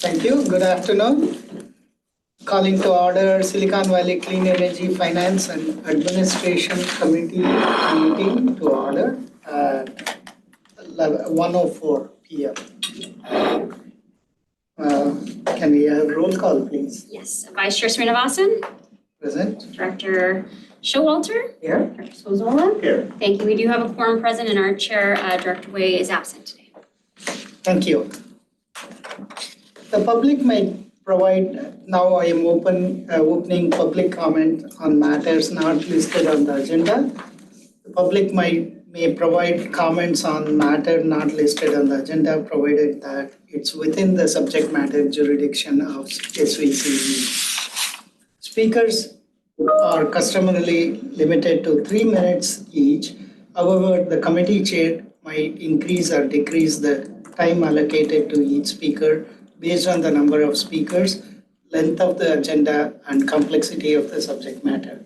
Thank you. Good afternoon. Calling to order Silicon Valley Clean Energy Finance and Administration Committee meeting to order at 1:04 p.m. Can we have roll call, please? Yes, Vice Chair Srinivasan. Present. Director Showalter. Here. Director Swozola. Here. Thank you. We do have a quorum present and our Chair, Director Wei, is absent today. Thank you. The public may provide, now I am opening public comment on matters not listed on the agenda. The public may provide comments on matter not listed on the agenda, provided that it's within the subject matter jurisdiction of SVCE. Speakers are customarily limited to 3 minutes each. However, the committee chair might increase or decrease the time allocated to each speaker based on the number of speakers, length of the agenda, and complexity of the subject matter.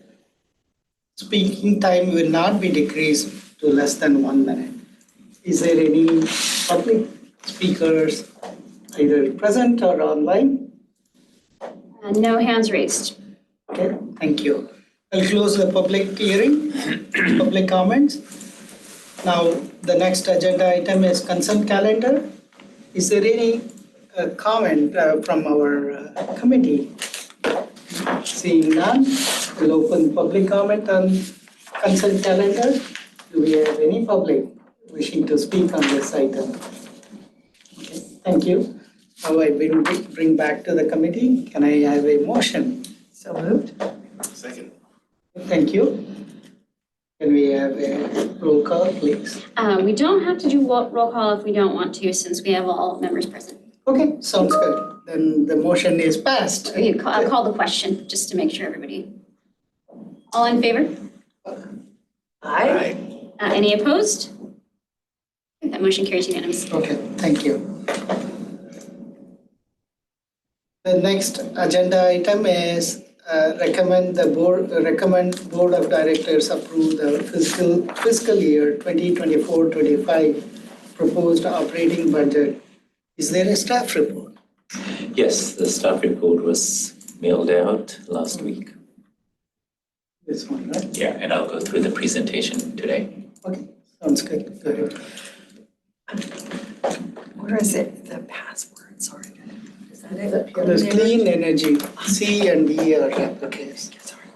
Speaking time will not be decreased to less than 1 minute. Is there any public speakers either present or online? No hands raised. Okay, thank you. I'll close the public hearing, public comments. Now, the next agenda item is consent calendar. Is there any comment from our committee? Seeing none, we'll open public comment on consent calendar. Do we have any public wishing to speak on this item? Okay, thank you. Now I bring back to the committee. Can I have a motion? So moved. Second. Thank you. Can we have a roll call, please? We don't have to do roll call if we don't want to, since we have all members present. Okay, sounds good. Then the motion is passed. I'll call the question, just to make sure everybody. All in favor? Aye. Any opposed? That motion carries unanimously. Okay, thank you. The next agenda item is recommend board of directors approve the fiscal year 2024-25 proposed operating budget. Is there a staff report? Yes, the staff report was mailed out last week. This one, right? Yeah, and I'll go through the presentation today. Okay, sounds good. Go ahead. Where is it? The password, sorry. Is that it? There's clean energy, C and E are uppercase. Sorry.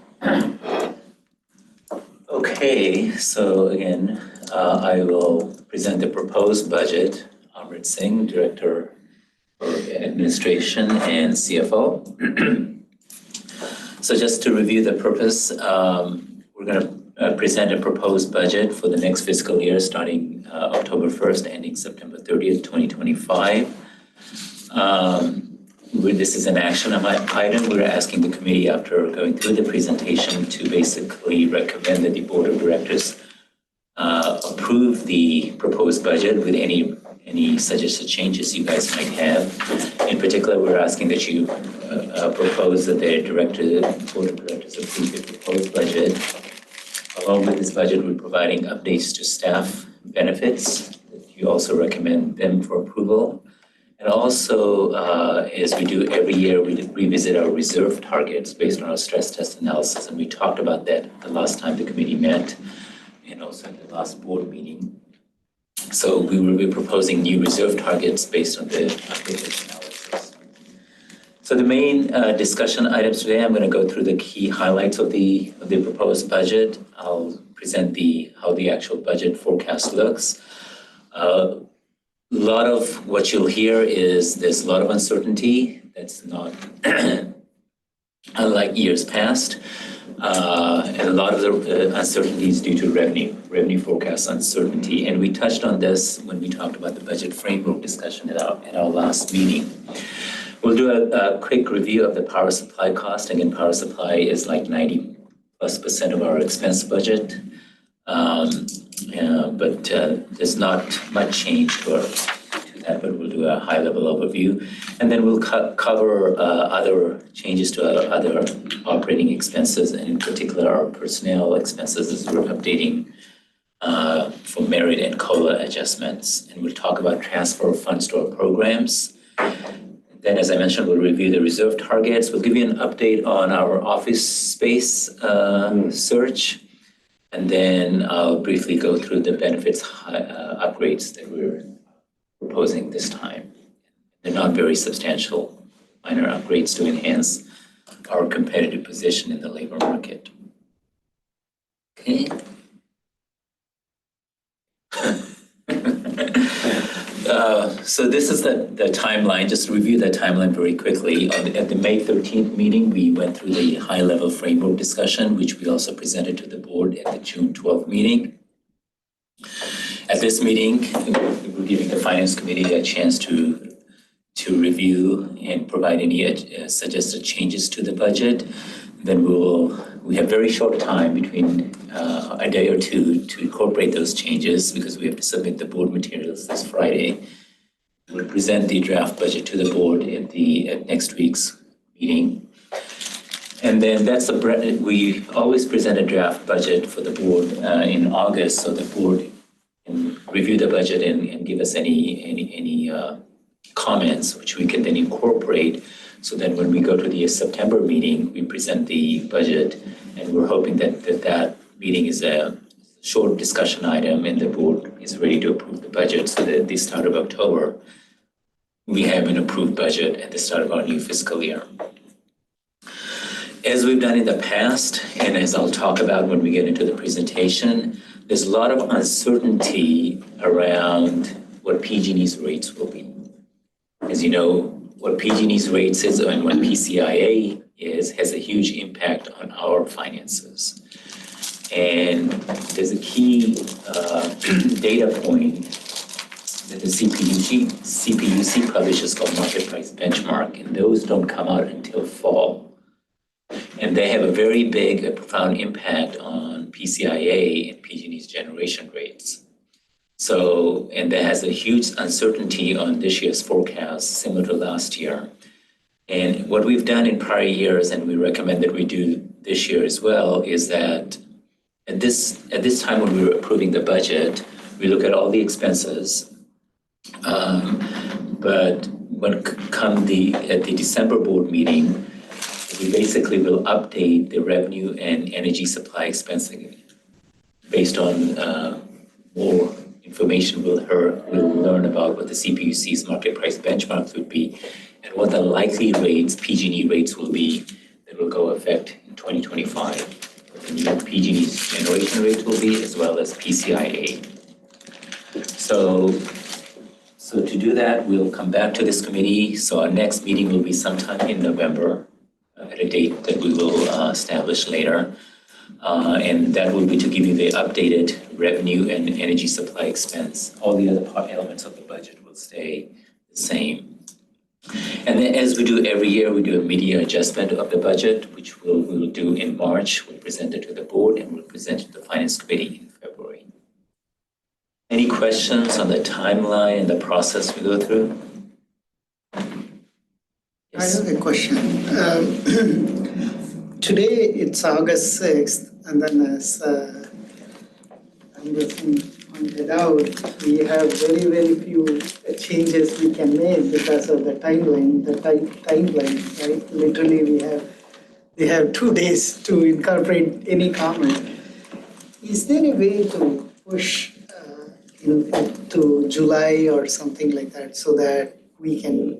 Okay, so again, I will present the proposed budget. Amrit Singh, Director for Administration and CFO. So just to review the purpose, we're going to present a proposed budget for the next fiscal year starting October 1st, ending September 30th, 2025. This is an action item. We're asking the committee, after going through the presentation, to basically recommend that the Board of Directors approve the proposed budget with any suggested changes you guys might have. In particular, we're asking that you propose that the Board of Directors approve the proposed budget. Along with this budget, we're providing updates to staff benefits. You also recommend them for approval. And also, as we do every year, we revisit our reserve targets based on our stress test analysis. And we talked about that the last time the committee met and also at the last board meeting. So we will be proposing new reserve targets based on the updated analysis. So the main discussion items today, I'm going to go through the key highlights of the proposed budget. I'll present how the actual budget forecast looks. A lot of what you'll hear is there's a lot of uncertainty. That's not unlike years past. And a lot of the uncertainty is due to revenue forecast uncertainty. And we touched on this when we talked about the budget framework discussion at our last meeting. We'll do a quick review of the power supply cost. Again, power supply is like 90+% of our expense budget. But there's not much change to that, but we'll do a high-level overview. And then we'll cover other changes to our other operating expenses, and in particular our personnel expenses as we're updating for merit and COLA adjustments. And we'll talk about transfer of funds to our programs. Then, as I mentioned, we'll review the reserve targets. We'll give you an update on our office space search. And then I'll briefly go through the benefits upgrades that we're proposing this time. They're not very substantial, minor upgrades to enhance our competitive position in the labor market. Okay. So this is the timeline, just to review the timeline very quickly. At the May 13th meeting, we went through the high-level framework discussion, which we also presented to the board at the June 12th meeting. At this meeting, we're giving the Finance Committee a chance to review and provide any suggested changes to the budget. Then we have very short time between a day or two to incorporate those changes because we have to submit the board materials this Friday. We'll present the draft budget to the board at next week's meeting. And then we always present a draft budget for the board in August, so the board can review the budget and give us any comments, which we can then incorporate. So then when we go to the September meeting, we present the budget, and we're hoping that meeting is a short discussion item and the board is ready to approve the budget so that at the start of October, we have an approved budget at the start of our new fiscal year. As we've done in the past, and as I'll talk about when we get into the presentation, there's a lot of uncertainty around what PG&E's rates will be. As you know, what PG&E's rates is and what PCIA is has a huge impact on our finances. And there's a key data point that the CPUC publishes called market price benchmark, and those don't come out until fall. And they have a very big, profound impact on PCIA and PG&E's generation rates. So, and that has a huge uncertainty on this year's forecast, similar to last year. And what we've done in prior years, and we recommend that we do this year as well, is that at this time when we were approving the budget, we look at all the expenses. But when at the December board meeting, we basically will update the revenue and energy supply expensing based on more information we'll learn about what the CPUC's market price benchmarks would be and what the likely rates, PG&E rates will be that will go effect in 2025. What the new PG&E's generation rates will be as well as PCIA. So to do that, we'll come back to this committee. So our next meeting will be sometime in November at a date that we will establish later. And that will be to give you the updated revenue and energy supply expense. All the other elements of the budget will stay the same. And then as we do every year, we do a mid-year adjustment of the budget, which we will do in March. We'll present it to the board and we'll present it to the Finance Committee in February. Any questions on the timeline and the process we go through? Yes. I have a question. Today it's August 6th, and then as Anderson pointed out, we have very, very few changes we can make because of the timeline, right? Literally we have 2 days to incorporate any comment. Is there a way to push to July or something like that so that we can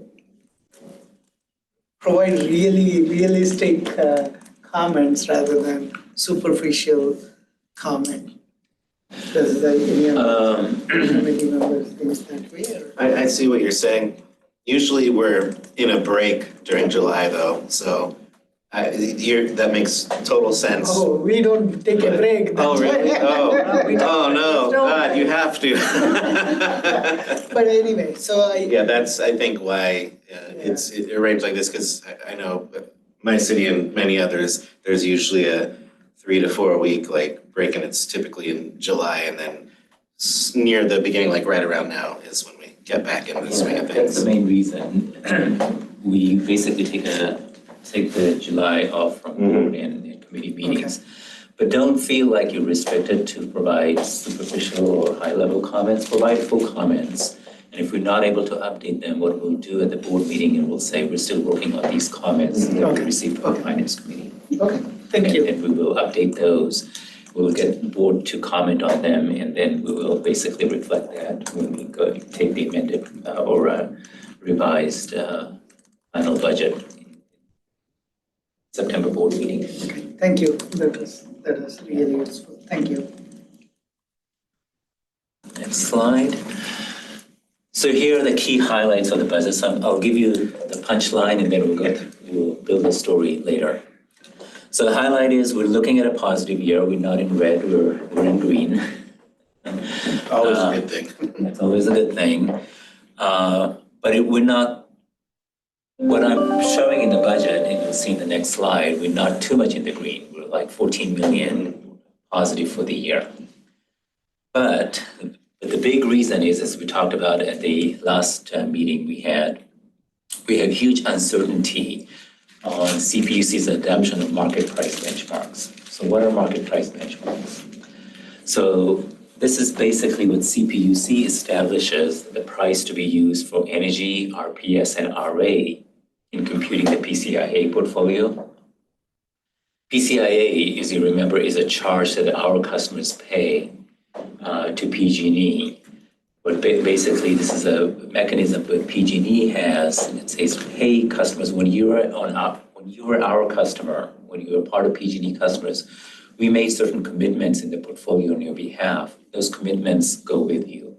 provide really realistic comments rather than superficial comment? Does any other committee members think that way? I see what you're saying. Usually we're in a break during July though, so that makes total sense. Oh, we don't take a break. Oh, really? Oh no, God, you have to. But anyway, so Yeah, that's, I think, why it's arranged like this, because I know my city and many others, there's usually a 3 to 4 week like break, and it's typically in July, and then near the beginning, like right around now, is when we get back into the swing of things. That's the main reason. We basically take the July off from board and committee meetings. Okay. But don't feel like you're restricted to provide superficial or high-level comments. Provide full comments. And if we're not able to update them, what we'll do at the board meeting, and we'll say, we're still working on these comments that we received from the finance committee. Okay, thank you. And we will update those. We'll get the board to comment on them, and then we will basically reflect that when we go take the amended or revised final budget September board meeting. Okay, thank you. That is really useful. Thank you. Next slide. So here are the key highlights of the budget. So I'll give you the punchline, and then we'll build a story later. So the highlight is we're looking at a positive year. We're not in red, we're in green. Always a good thing. That's always a good thing. But we're not, what I'm showing in the budget, and you'll see in the next slide, we're not too much in the green. We're like 14 million positive for the year. But the big reason is, as we talked about at the last meeting we had huge uncertainty on CPUC's adoption of market price benchmarks. So what are market price benchmarks? So this is basically what CPUC establishes the price to be used for energy, RPS, and RA in computing the PCIA portfolio. PCIA, as you remember, is a charge that our customers pay to PG&E. But basically, this is a mechanism that PG&E has, and it says, hey, customers, when you are our customer, when you are part of PG&E customers, we made certain commitments in the portfolio on your behalf. Those commitments go with you.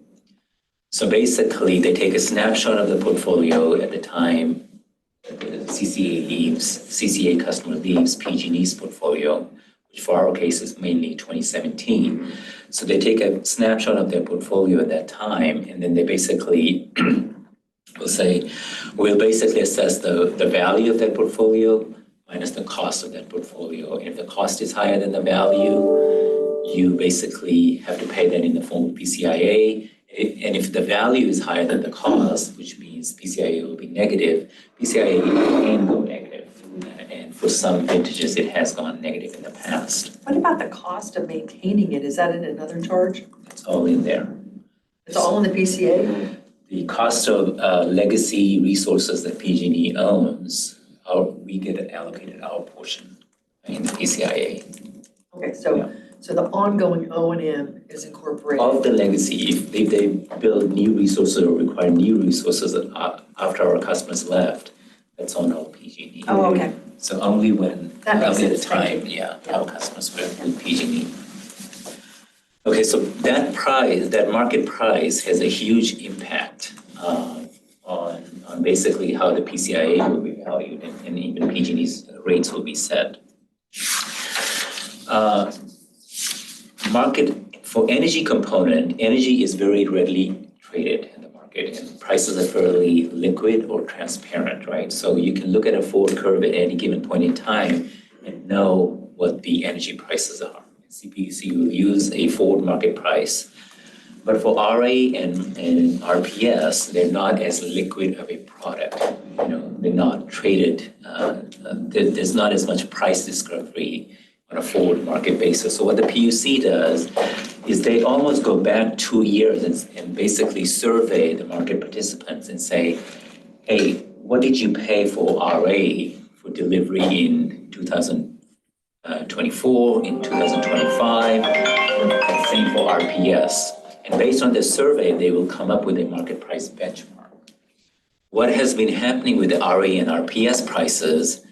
So basically, they take a snapshot of the portfolio at the time the CCA customer leaves PG&E's portfolio, which for our case is mainly 2017. So they take a snapshot of their portfolio at that time, and then they basically will say, we'll basically assess the value of that portfolio minus the cost of that portfolio. And if the cost is higher than the value, you basically have to pay that in the form of PCIA. And if the value is higher than the cost, which means PCIA will be negative, PCIA can go negative. And for some vintages, it has gone negative in the past. What about the cost of maintaining it? Is that in another charge? It's all in there. It's all in the PCA? The cost of legacy resources that PG&E owns, we get allocated our portion in the PCIA. Okay, so the ongoing O&M is incorporated. Of the legacy, if they build new resources or require new resources after our customers left, that's on our PG&E. Oh, okay. So only when, That makes only the sense. time, our customers were with PG&E. Okay, so that price, that market price has a huge impact on basically how the PCIA will be valued and even PG&E's rates will be set. Market for energy component, energy is very readily traded in the market and prices are fairly liquid or transparent, right? So you can look at a forward curve at any given point in time and know what the energy prices are. CPUC will use a forward market price. But for RA and RPS, they're not as liquid of a product. You know, they're not traded. There's not as much price discovery on a forward market basis. So what the PUC does is they almost go back 2 years and basically survey the market participants and say, hey, what did you pay for RA for delivery in 2024, in 2025, and same for RPS. And based on this survey, they will come up with a market price benchmark. What has been happening with the RA and RPS prices,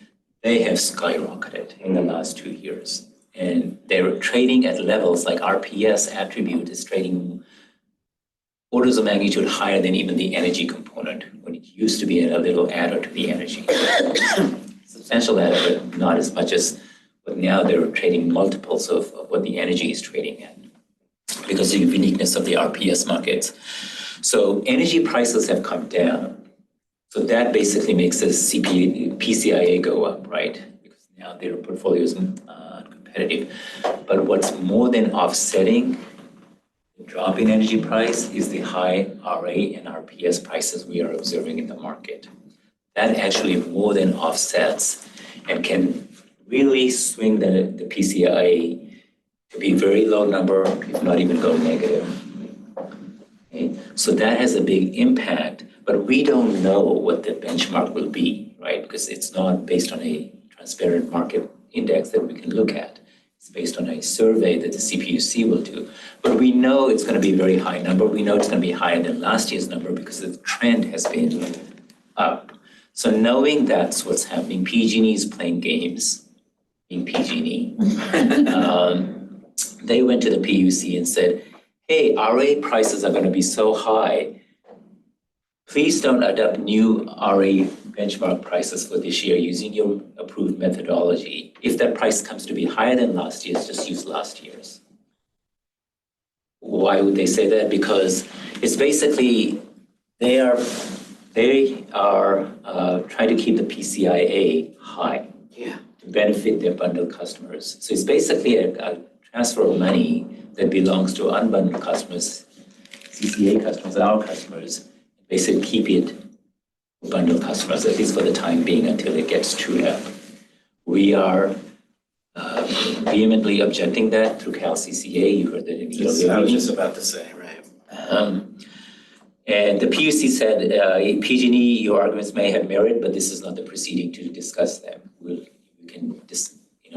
they have skyrocketed in the last 2 years. And they're trading at levels like RPS attribute is trading orders of magnitude higher than even the energy component, when it used to be a little adder to the energy. Substantial adder, but not as much as, but now they're trading multiples of what the energy is trading at because of the uniqueness of the RPS markets. So energy prices have come down. So that basically makes the PCIA go up, right? Because now their portfolio is competitive. But what's more than offsetting the drop in energy price is the high RA and RPS prices we are observing in the market. That actually more than offsets and can really swing the PCIA to be a very low number, if not even go negative. Okay. So that has a big impact, but we don't know what the benchmark will be, right? Because it's not based on a transparent market index that we can look at. It's based on a survey that the CPUC will do. But we know it's going to be a very high number. We know it's going to be higher than last year's number because the trend has been up. So knowing that's what's happening, PG&E is playing games, being PG&E. They went to the PUC and said, hey, RA prices are going to be so high. Please don't adopt new RA benchmark prices for this year using your approved methodology. If that price comes to be higher than last year's, just use last year's. Why would they say that? Because it's basically they are trying to keep the PCIA high to benefit their bundled customers. So it's basically a transfer of money that belongs to unbundled customers, CCA customers, and our customers, basically keep it bundled customers, at least for the time being, until it gets trued up. We are vehemently objecting that through CalCCA. You heard that in the earlier I was meeting. just about to say, right? And the PUC said, PG&E, your arguments may have merit, but this is not the proceeding to discuss them.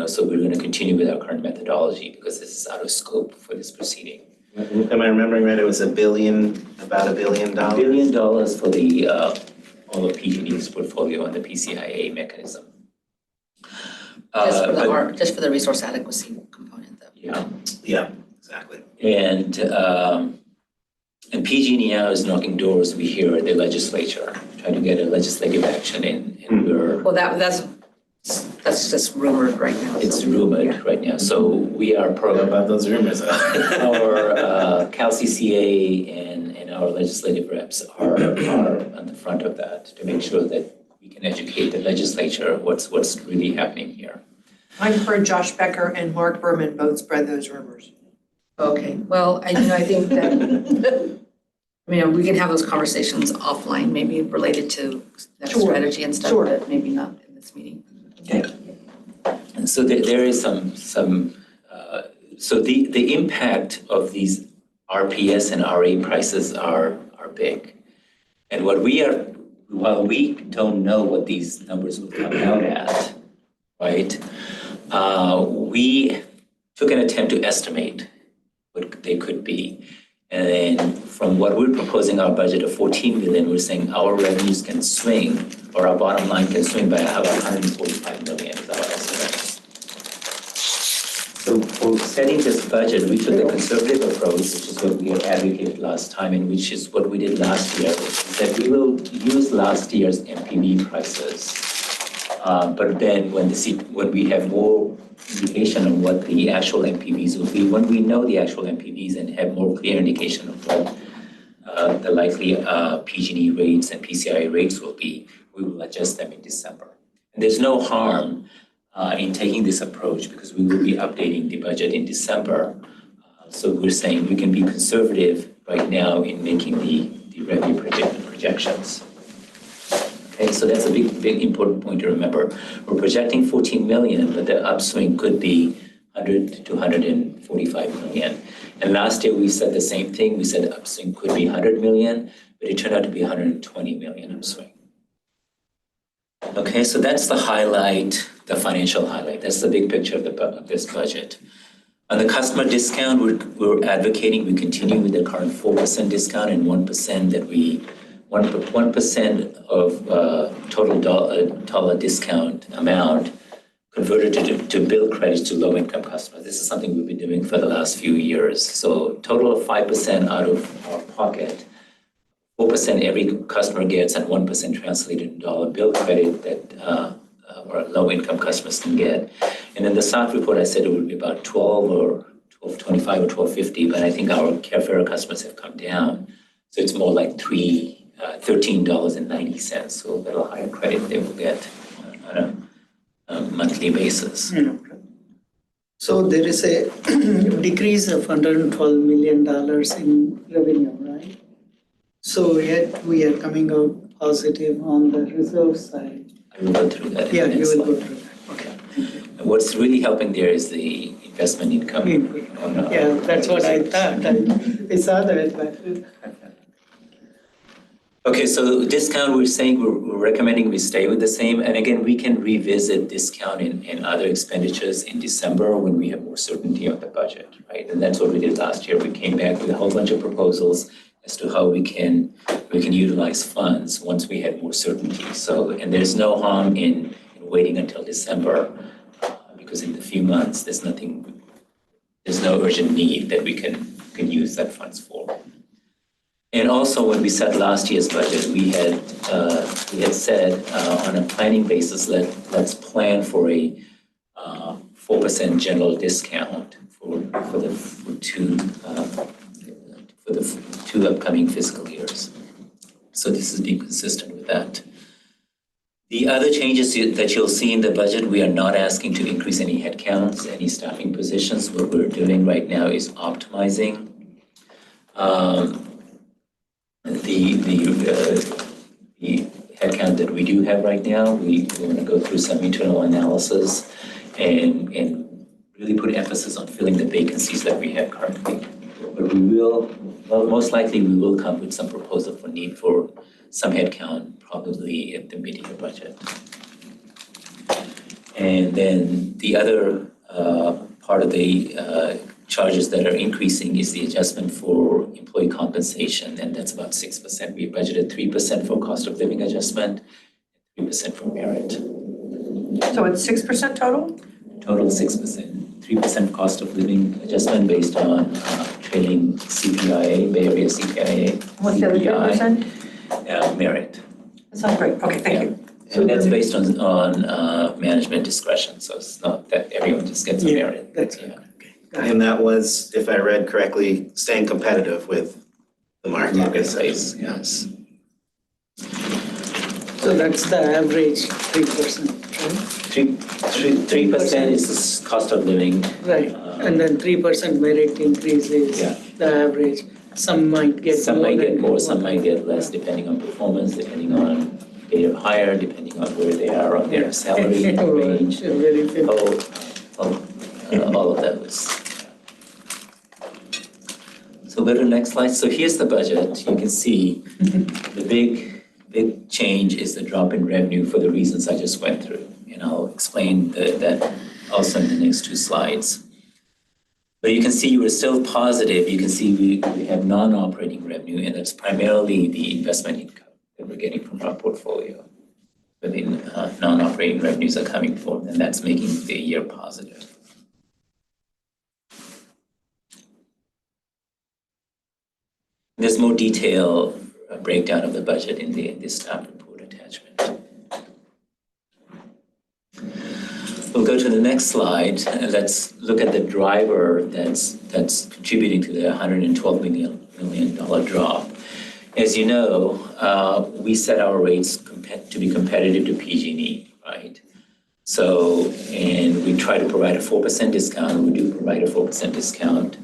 So we're going to continue with our current methodology because this is out of scope for this proceeding. Am I remembering right? It was about $1 billion? $1 billion for the all of PG&E's portfolio and the PCIA mechanism. Just for the resource adequacy component though. Yeah, exactly. And PG&E now is knocking doors, we hear, at the legislature, trying to get a legislative action in, and we're... Well, that's just rumored right now. It's rumored right now, so we are What about those rumors? our CalCCA and our legislative reps are on the front of that to make sure that we can educate the legislature what's really happening here. I've heard Josh Becker and Mark Berman both spread those rumors. Okay, well, I think that, we can have those conversations offline, maybe related to that Sure, strategy and stuff, sure. but maybe not in this meeting. Okay. And so there is some so the impact of these RPS and RA prices are big. And while we don't know what these numbers will come out at, right? We took an attempt to estimate what they could be. And then from what we're proposing, our budget of 14 million, we're saying our revenues can swing, or our bottom line can swing by about 145 million is our estimate. So for setting this budget, we took a conservative approach, which is what we had advocated last time, and which is what we did last year, that we will use last year's MPV prices. But then when we have more indication on what the actual MPVs will be, when we know the actual MPVs and have more clear indication of what the likely PG&E rates and PCI rates will be, we will adjust them in December. And there's no harm in taking this approach because we will be updating the budget in December. So we're saying we can be conservative right now in making the revenue projections. Okay, so that's a big important point to remember. We're projecting 14 million, but the upswing could be 100 to 145 million. And last year we said the same thing. We said the upswing could be 100 million, but it turned out to be 120 million upswing. Okay, so that's the highlight, the financial highlight. That's the big picture of this budget. On the customer discount, we're advocating we continue with the current 4% discount and 1% that 1% of total dollar discount amount converted to bill credits to low-income customers. This is something we've been doing for the last few years. So total of 5% out of our pocket, 4% every customer gets, and 1% translated into dollar bill credit that our low-income customers can get. And in the SOC report, I said it would be about 12 or 12.25 or 12.50, but I think our Carefairer customers have come down. So it's more like $13.90, so a little higher credit they will get on a monthly basis. So there is a decrease of $112 million in revenue, right? So yet we are coming out positive on the reserve side. I will go through that. Yeah, you will go slide. through that. Okay. And what's really helping there is the investment income. Yeah, that's what I thought. I saw that, but Okay, so discount, we're saying we're recommending we stay with the same. And again, we can revisit discount in other expenditures in December when we have more certainty on the budget, right? And that's what we did last year. We came back with a whole bunch of proposals as to how we can utilize funds once we had more certainty. So, and there's no harm in waiting until December because in a few months, there's no urgent need that we can use that funds for. And also, when we set last year's budget, we had said on a planning basis, let's plan for a 4% general discount for the two upcoming fiscal years. So this is being consistent with that. The other changes that you'll see in the budget, we are not asking to increase any headcounts, any staffing positions. What we're doing right now is optimizing the headcount that we do have right now. We're going to go through some internal analysis and really put emphasis on filling the vacancies that we have currently. But most likely we will come with some proposal for need for some headcount, probably at the mid-year budget. And then the other part of the charges that are increasing is the adjustment for employee compensation, and that's about 6%. We budgeted 3% for cost of living adjustment, 3% for merit. So it's 6% total? Total 6%, 3% cost of living adjustment based on trailing CPIA, Bay Area CPIA. What's the other 3%? Merit. That sounds great. Okay, thank you. So that's based on management discretion, so it's not that everyone just gets a merit. That's And that was, if I read correctly, staying competitive with the marketplace. Yes. So that's the average 3%, right? 3% is the cost of living. Right, and then 3% merit increase is the average. Some might get more. Some might get more, some might get less, depending on performance, depending on rate of hire, depending on where they are on their salary range. All of that was. So go to the next slide. So here's the budget. You can see the big change is the drop in revenue for the reasons I just went through. And I'll explain that also in the next two slides. But you can see we're still positive. You can see we have non-operating revenue, and that's primarily the investment income that we're getting from our portfolio. But the non-operating revenues are coming forth, and that's making the year positive. There's more detailed breakdown of the budget in this staff report attachment. We'll go to the next slide, and let's look at the driver that's contributing to the $112 million drop. As you know, we set our rates to be competitive to PG&E, right? So, and we try to provide a 4% discount. We do provide a 4% discount.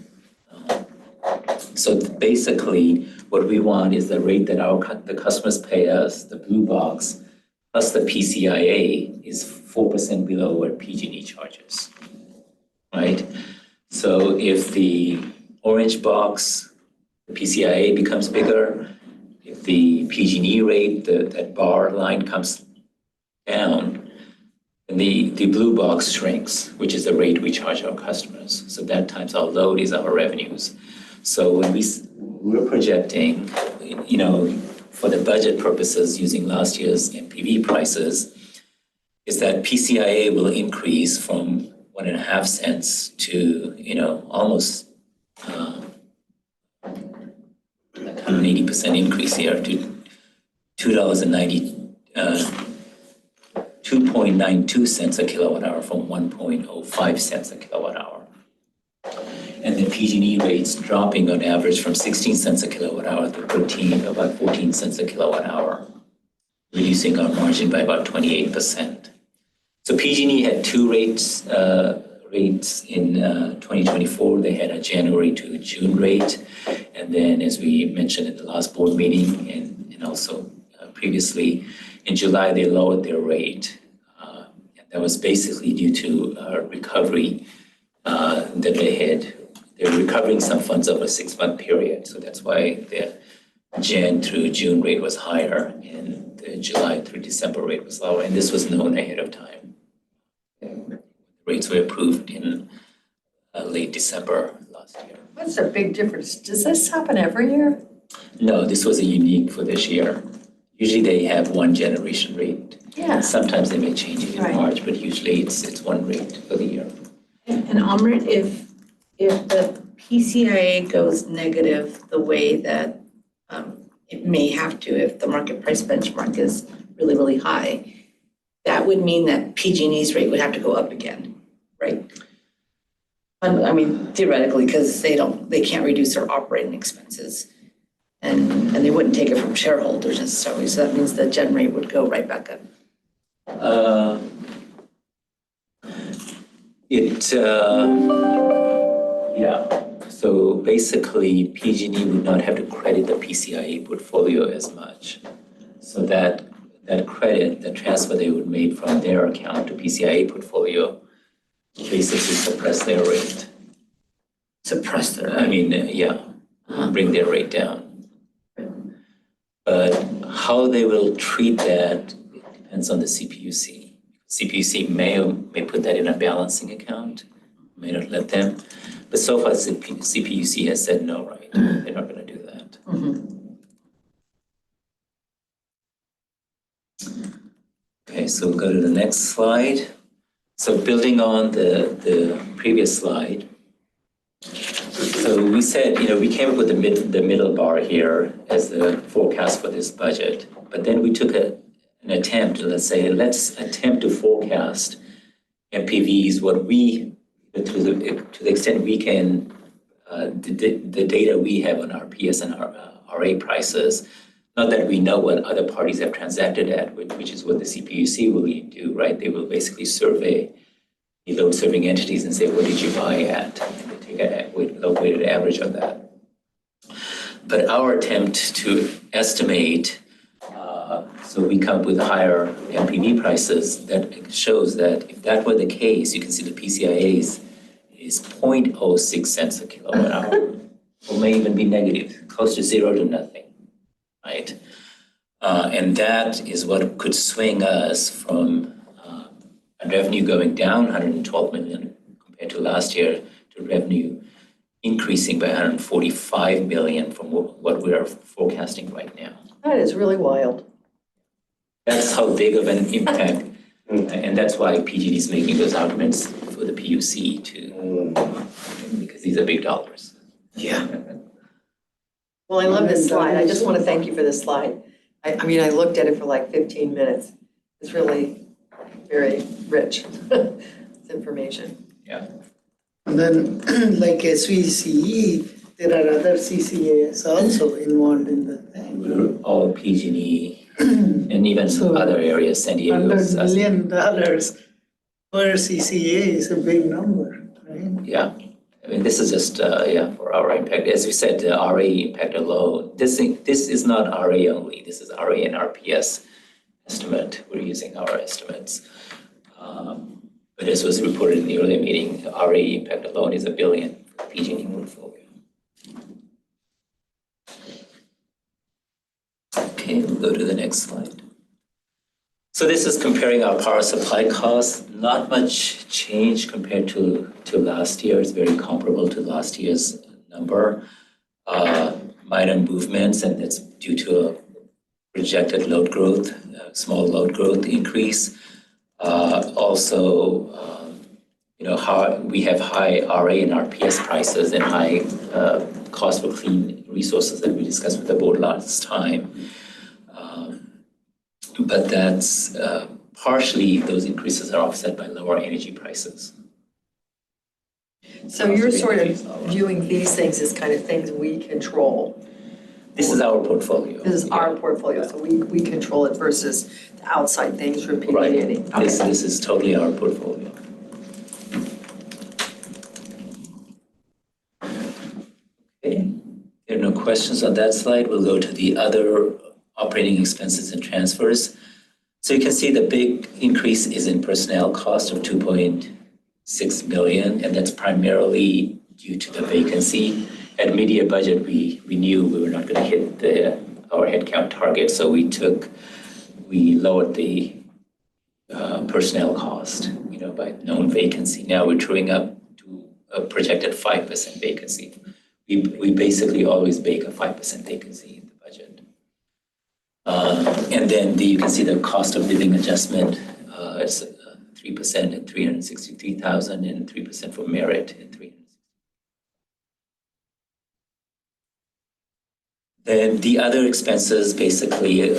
So basically, what we want is the rate that the customers pay us, the blue box, plus the PCIA is 4% below what PG&E charges, right? So if the orange box, the PCIA becomes bigger, if the PG&E rate, that bar line comes down, then the blue box shrinks, which is the rate we charge our customers. So that times our load is our revenues. So when we're projecting, for the budget purposes using last year's MPV prices, is that PCIA will increase from 1.5 cents to, almost 180% increase here to $2.92 cents a kilowatt hour from 1.05 cents a kilowatt hour. And the PG&E rates dropping on average from 16 cents a kilowatt hour to about 14 cents a kilowatt hour, reducing our margin by about 28%. So PG&E had two rates in 2024. They had a January to June rate. And then as we mentioned at the last board meeting and also previously, in July, they lowered their rate. And that was basically due to recovery that they had. They're recovering some funds over a 6-month period. So that's why Jan through June rate was higher and the July through December rate was lower, and this was known ahead of time. Rates were approved in late December last year. What's the big difference? Does this happen every year? No, this was a unique for this year. Usually they have one generation rate. Yeah. Sometimes they may change it in Right. March, but usually it's one rate for the year. And Amrit, if the PCIA goes negative the way that it may have to if the market price benchmark is really, really high, that would mean that PG&E's rate would have to go up again, right? I mean, theoretically, because they can't reduce their operating expenses. And they wouldn't take it from shareholders necessarily, so that means the gen rate would go right back up. Yeah. So basically, PG&E would not have to credit the PCIA portfolio as much. So that credit, the transfer they would make from their account to PCIA portfolio, basically suppress their rate. Suppress their I mean, bring their rate down. But how they will treat that depends on the CPUC. CPUC may put that in a balancing account, may not let them. But so far, CPUC has said no, right? They're not going to do that. Okay, so we'll go to the next slide. So building on the previous slide, so we said, we came up with the middle bar here as the forecast for this budget, but then we took an attempt, let's attempt to forecast MPVs, what we, to the extent we can, the data we have on our PS and our RA prices, not that we know what other parties have transacted at, which is what the CPUC will do, right? They will basically survey the load serving entities and say, what did you buy at? And they take a weighted average of that. But our attempt to estimate, so we come up with higher MPV prices, that shows that if that were the case, you can see the PCIAs is 0.06 cents a kilowatt hour, or may even be negative, close to zero to nothing, right? And that is what could swing us from revenue going down 112 million compared to last year to revenue increasing by 145 million from what we are forecasting right now. That is really wild. That's how big of an impact, and that's why PG&E is making those arguments for the PUC too, because these are big dollars. Yeah. Well, I love this slide. I just want to thank you for this slide. I mean, I looked at it for like 15 minutes. It's really very rich. It's information. Yeah. And then like SVCE, there are other CCAs also involved in the thing. We're all PG&E and even So, other areas, San Diego. $100 million per CCA is a big number, right? Yeah. I mean, this is just, for our impact. As we said, the RA impact alone, this is not RA only. This is RA and RPS estimate. We're using our estimates. But as was reported in the earlier meeting, the RA impact alone is $1 billion for the PG&E portfolio. Okay, we'll go to the next slide. So this is comparing our power supply costs. Not much change compared to last year. It's very comparable to last year's number. Minor movements, and it's due to a projected load growth, small load growth increase. Also, how we have high RA and RPS prices and high cost for clean resources that we discussed with the board last time. But that's partially, those increases are offset by lower energy prices. So you're sort of viewing these things as kind of things we control. This is our portfolio. This is our portfolio, so we control it versus the outside things from PG&E. Right. Okay. This is totally our portfolio. Okay. There are no questions on that slide. We'll go to the other operating expenses and transfers. So you can see the big increase is in personnel cost of 2.6 million, and that's primarily due to the vacancy. At mid-year budget, we knew we were not going to hit our headcount target. So we lowered the personnel cost, by known vacancy. Now we're truing up to a projected 5% vacancy. We basically always bake a 5% vacancy in the budget. And then you can see the cost of living adjustment is 3% at 363,000 and 3% for merit at 360. Then the other expenses, basically,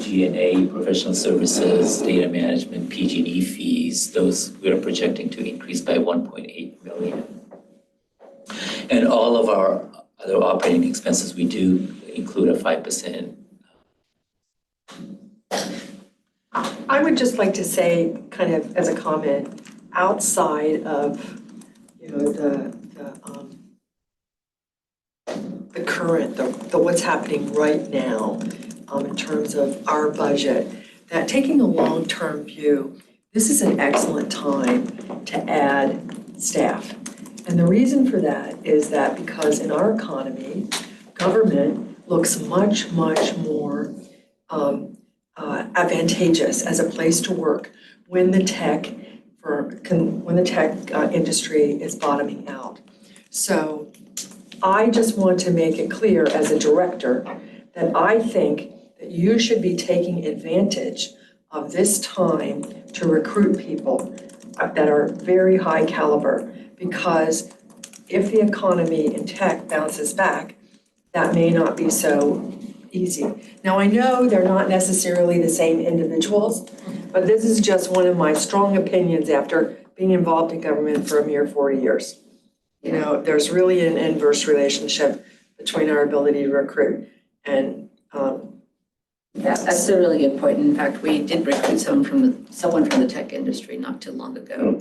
G&A, professional services, data management, PG&E fees, those we're projecting to increase by 1.8 million. And all of our other operating expenses, we do include a 5%. I would just like to say, kind of as a comment, outside of, the current, the what's happening right now, in terms of our budget, that taking a long-term view, this is an excellent time to add staff. And the reason for that is that because in our economy, government looks much, much more advantageous as a place to work when the tech industry is bottoming out. So I just want to make it clear as a director that I think that you should be taking advantage of this time to recruit people that are very high caliber, because if the economy in tech bounces back, that may not be so easy. Now, I know they're not necessarily the same individuals, but this is just one of my strong opinions after being involved in government for a mere 40 years. There's really an inverse relationship between our ability to recruit and That's a really good point. In fact, we did recruit someone from the tech industry not too long ago.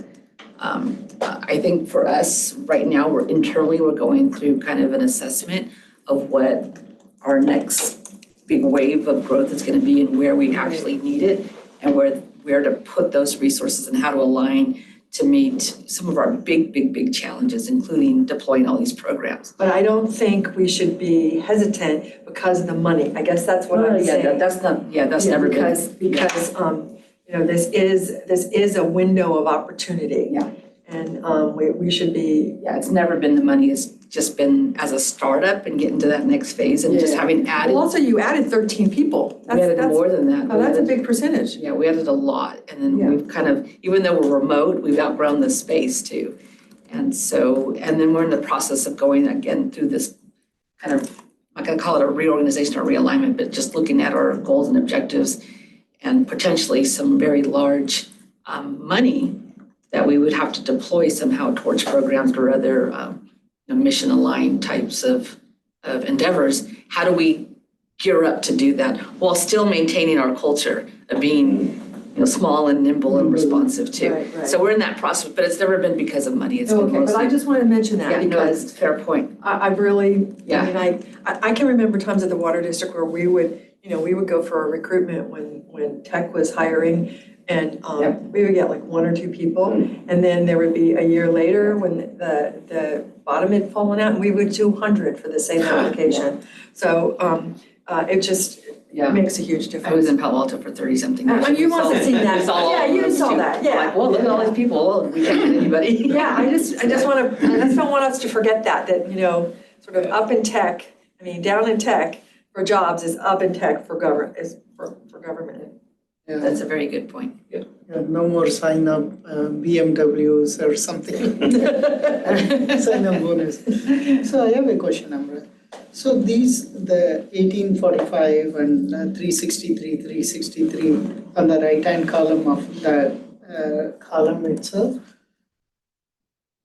I think for us right now, we're going through kind of an assessment of what our next big wave of growth is going to be and where we actually need it and where to put those resources and how to align to meet some of our big challenges, including deploying all these programs. But I don't think we should be hesitant because of the money. I guess that's what I'm saying. That's never been. Because this is a window of opportunity. Yeah. And we should be. Yeah, it's never been the money. It's just been as a startup and getting to that next phase and just having added. Well, also you added 13 people. We added more than that. Oh, that's a big percentage. Yeah, we added a lot. And then we've kind of, even though we're remote, we've outgrown the space too. And then we're in the process of going again through this kind of, I'm not gonna call it a reorganization or realignment, but just looking at our goals and objectives and potentially some very large money that we would have to deploy somehow towards programs or other mission aligned types of endeavors. How do we gear up to do that while still maintaining our culture of being small and nimble and responsive too? Right. So we're in that process, but it's never been because of money. It's been Okay, but I just want to mention that because it's a fair point. I've really, I can remember times at the water district where we would go for a recruitment when tech was hiring. And we would get like 1 or 2 people, and then there would be a year later when the bottom had fallen out, and we would do 100 for the same application. So it just makes a huge difference. I was in Palo Alto for 30-something years. And you must have seen that. Yeah, you saw that. Yeah. Like, well, look at all these people. Well, we can't get anybody. Yeah, I just don't want us to forget that sort of up in tech. I mean, down in tech for jobs is up in tech for government for government. Yeah. That's a very good point. Yeah, no more sign up BMWs or something. Sign up bonus. So I have a question, Amra. So the 1845 and 363 on the right-hand column of that column itself,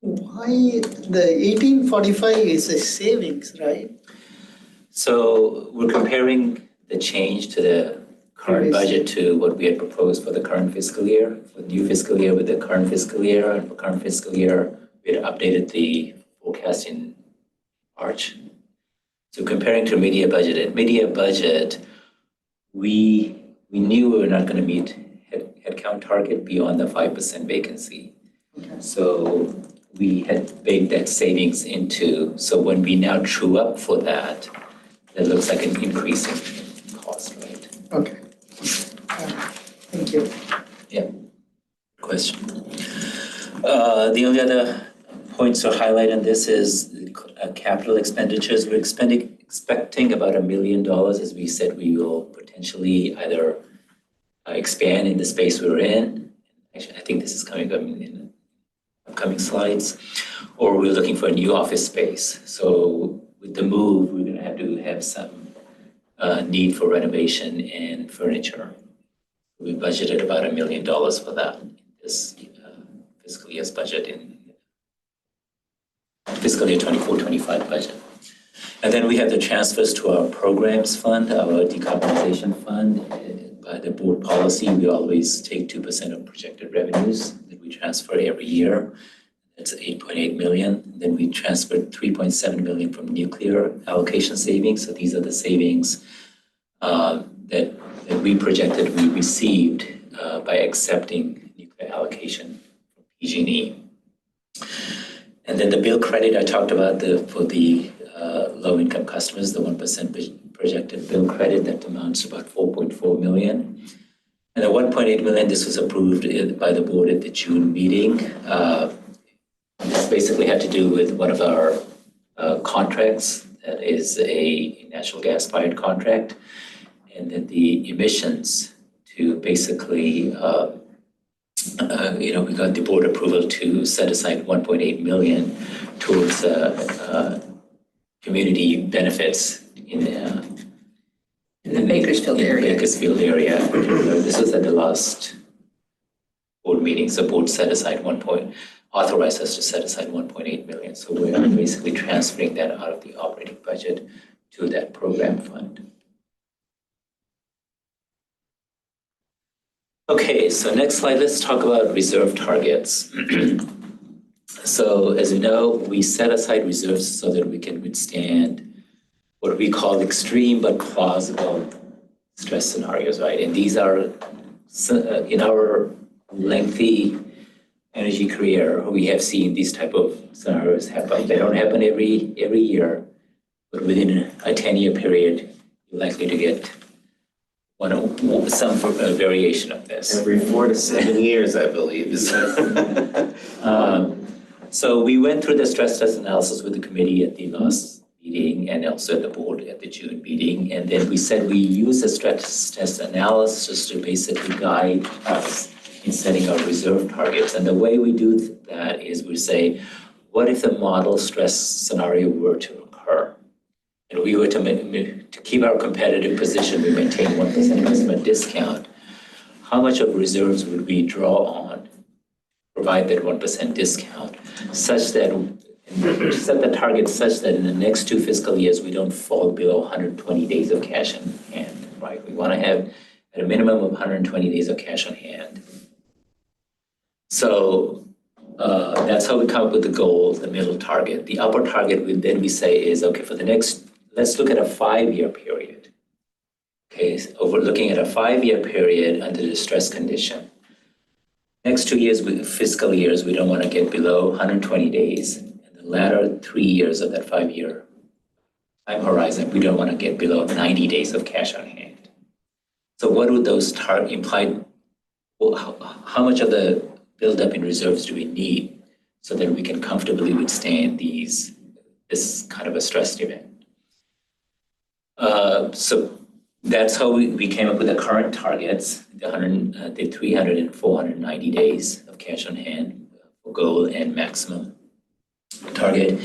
why the 1845 is a savings, right? So we're comparing the change to the current budget to what we had proposed for the current fiscal year, for the new fiscal year with the current fiscal year. And for current fiscal year, we had updated the forecast in March. So comparing to media budget, at media budget, we knew we were not going to meet headcount target beyond the 5% vacancy. Okay. So we had baked that savings into, so when we now true up for that, It looks like an increasing cost, right? Okay. Thank you. Question. The only other points to highlight on this is capital expenditures. We're expecting about $1 million, as we said. We will potentially either expand in the space we're in. Actually, I think this is coming up in upcoming slides, or we're looking for a new office space. So with the move, we're going to have some need for renovation and furniture. We budgeted about $1 million for that in this fiscal year's budget, in fiscal year 24-25 budget. And then we have the transfers to our programs fund, our decarbonization fund. By the board policy, we always take 2% of projected revenues that we transfer every year. That's 8.8 million. Then we transferred 3.7 million from nuclear allocation savings. So these are the savings that we projected we received by accepting nuclear allocation from PG&E. And then the bill credit I talked about for the low-income customers, the 1% projected bill credit, that amounts to about 4.4 million. And the 1.8 million, this was approved by the board at the June meeting. This basically had to do with one of our contracts that is a natural gas-fired contract, and that the emissions to basically, we got the board approval to set aside 1.8 million towards community benefits in the Bakersfield area. Bakersfield area. This was at the last board meeting. So board authorized us to set aside 1.8 million. So we're basically transferring that out of the operating budget to that program fund. Okay, so next slide, let's talk about reserve targets. So as you know, we set aside reserves so that we can withstand what we call extreme but plausible stress scenarios, right? And these are, in our lengthy energy career, we have seen these type of scenarios happen. They don't happen every year, but within a 10-year period, you're likely to get some variation of this. Every 4 to 7 years, I believe. So we went through the stress test analysis with the committee at the last meeting and also at the board at the June meeting. And then we said we use the stress test analysis to basically guide us in setting our reserve targets. And the way we do that is we say, what if the model stress scenario were to occur? And we were to keep our competitive position, we maintain 1% customer discount. How much of reserves would we draw on, provide that 1% discount, such that, set the target such that in the next 2 fiscal years, we don't fall below 120 days of cash in hand, right? We want to have at a minimum of 120 days of cash on hand. So that's how we come up with the goal, the middle target. The upper target, we say is, okay, for the next, let's look at a 5-year period. Okay, so we're looking at a 5-year period under the stress condition. Next 2 years, fiscal years, we don't want to get below 120 days. And the latter 3 years of that 5-year time horizon, we don't want to get below 90 days of cash on hand. So what would those imply? Well, how much of the buildup in reserves do we need so that we can comfortably withstand this kind of a stress event? So that's how we came up with the current targets, the 300 and 490 days of cash on hand for goal and maximum target.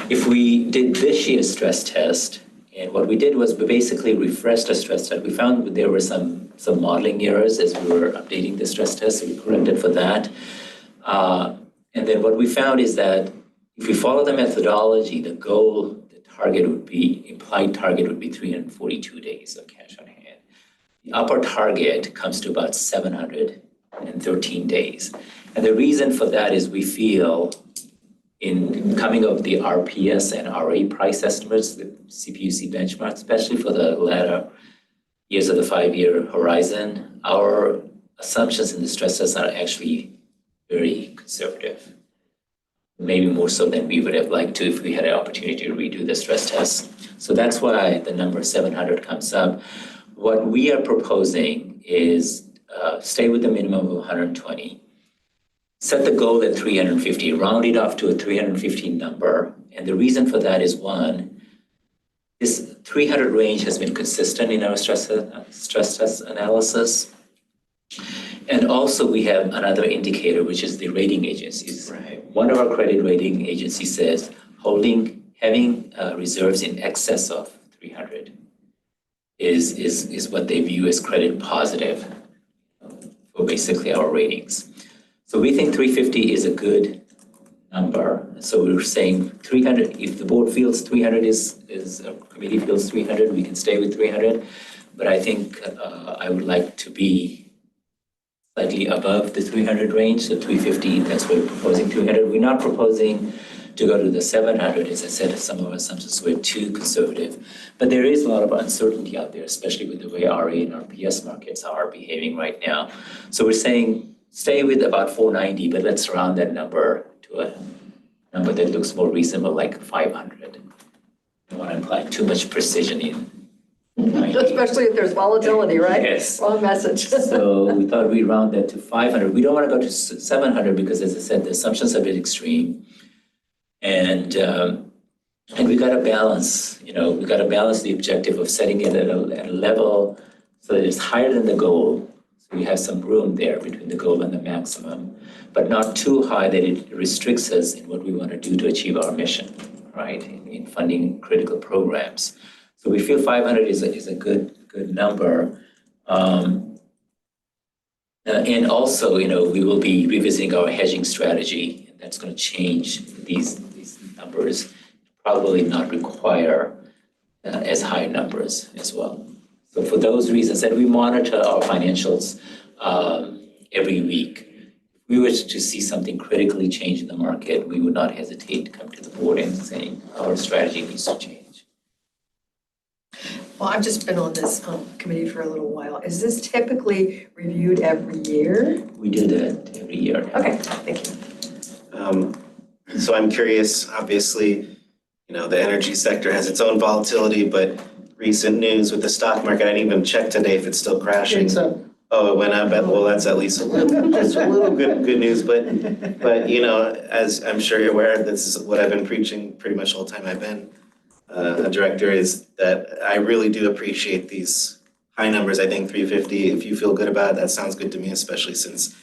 If we did this year's stress test, and what we did was we basically refreshed the stress test. We found there were some modeling errors as we were updating the stress test, so we corrected for that. And then what we found is that if we follow the methodology, the implied target would be 342 days of cash on hand. The upper target comes to about 713 days. And the reason for that is we feel in coming up with the RPS and RA price estimates, the CPUC benchmark, especially for the latter years of the 5-year horizon, our assumptions in the stress test are actually very conservative. maybe more so than we would have liked to if we had an opportunity to redo the stress test. So that's why the number 700 comes up. What we are proposing is stay with the minimum of 120, set the goal at 350, round it off to a 350 number. And the reason for that is one, this 300 range has been consistent in our stress test analysis. And also we have another indicator, which is the rating agencies. Right. One of our credit rating agencies says having reserves in excess of 300 is what they view as credit positive for basically our ratings. So we think 350 is a good number. So we're saying 300, if the board feels 300 is committee feels 300, we can stay with 300. But I think I would like to be slightly above the 300 range, so 350, that's what we're proposing, 300. We're not proposing to go to the 700. As I said, some of our assumptions were too conservative. But there is a lot of uncertainty out there, especially with the way RA and RPS markets are behaving right now. So we're saying stay with about 490, but let's round that number to a number that looks more reasonable, like 500. I don't want to imply too much precision in 90. Especially if there's volatility, right? Yes. Wrong message. So we thought we'd round that to 500. We don't want to go to 700 because, as I said, the assumptions are a bit extreme. And we got to balance, we got to balance the objective of setting it at a level so that it's higher than the goal. So we have some room there between the goal and the maximum, but not too high that it restricts us in what we want to do to achieve our mission, right? In funding critical programs. So we feel 500 is a good number. And also, we will be revisiting our hedging strategy, and that's going to change these numbers, probably not require as high numbers as well. So for those reasons, and we monitor our financials every week. If we were to see something critically change in the market, we would not hesitate to come to the board and saying our strategy needs to change. Well, I've just been on this committee for a little while. Is this typically reviewed every year? We do that every year. Okay, thank you. So I'm curious, obviously, the energy sector has its own volatility, but recent news with the stock market, I didn't even check today if it's still crashing. It's up. Oh, it went up, well, that's at least a little, that's a little good news, but as I'm sure you're aware, this is what I've been preaching pretty much the whole time I've been a director, is that I really do appreciate these high numbers. I think 350, if you feel good about it, that sounds good to me, especially since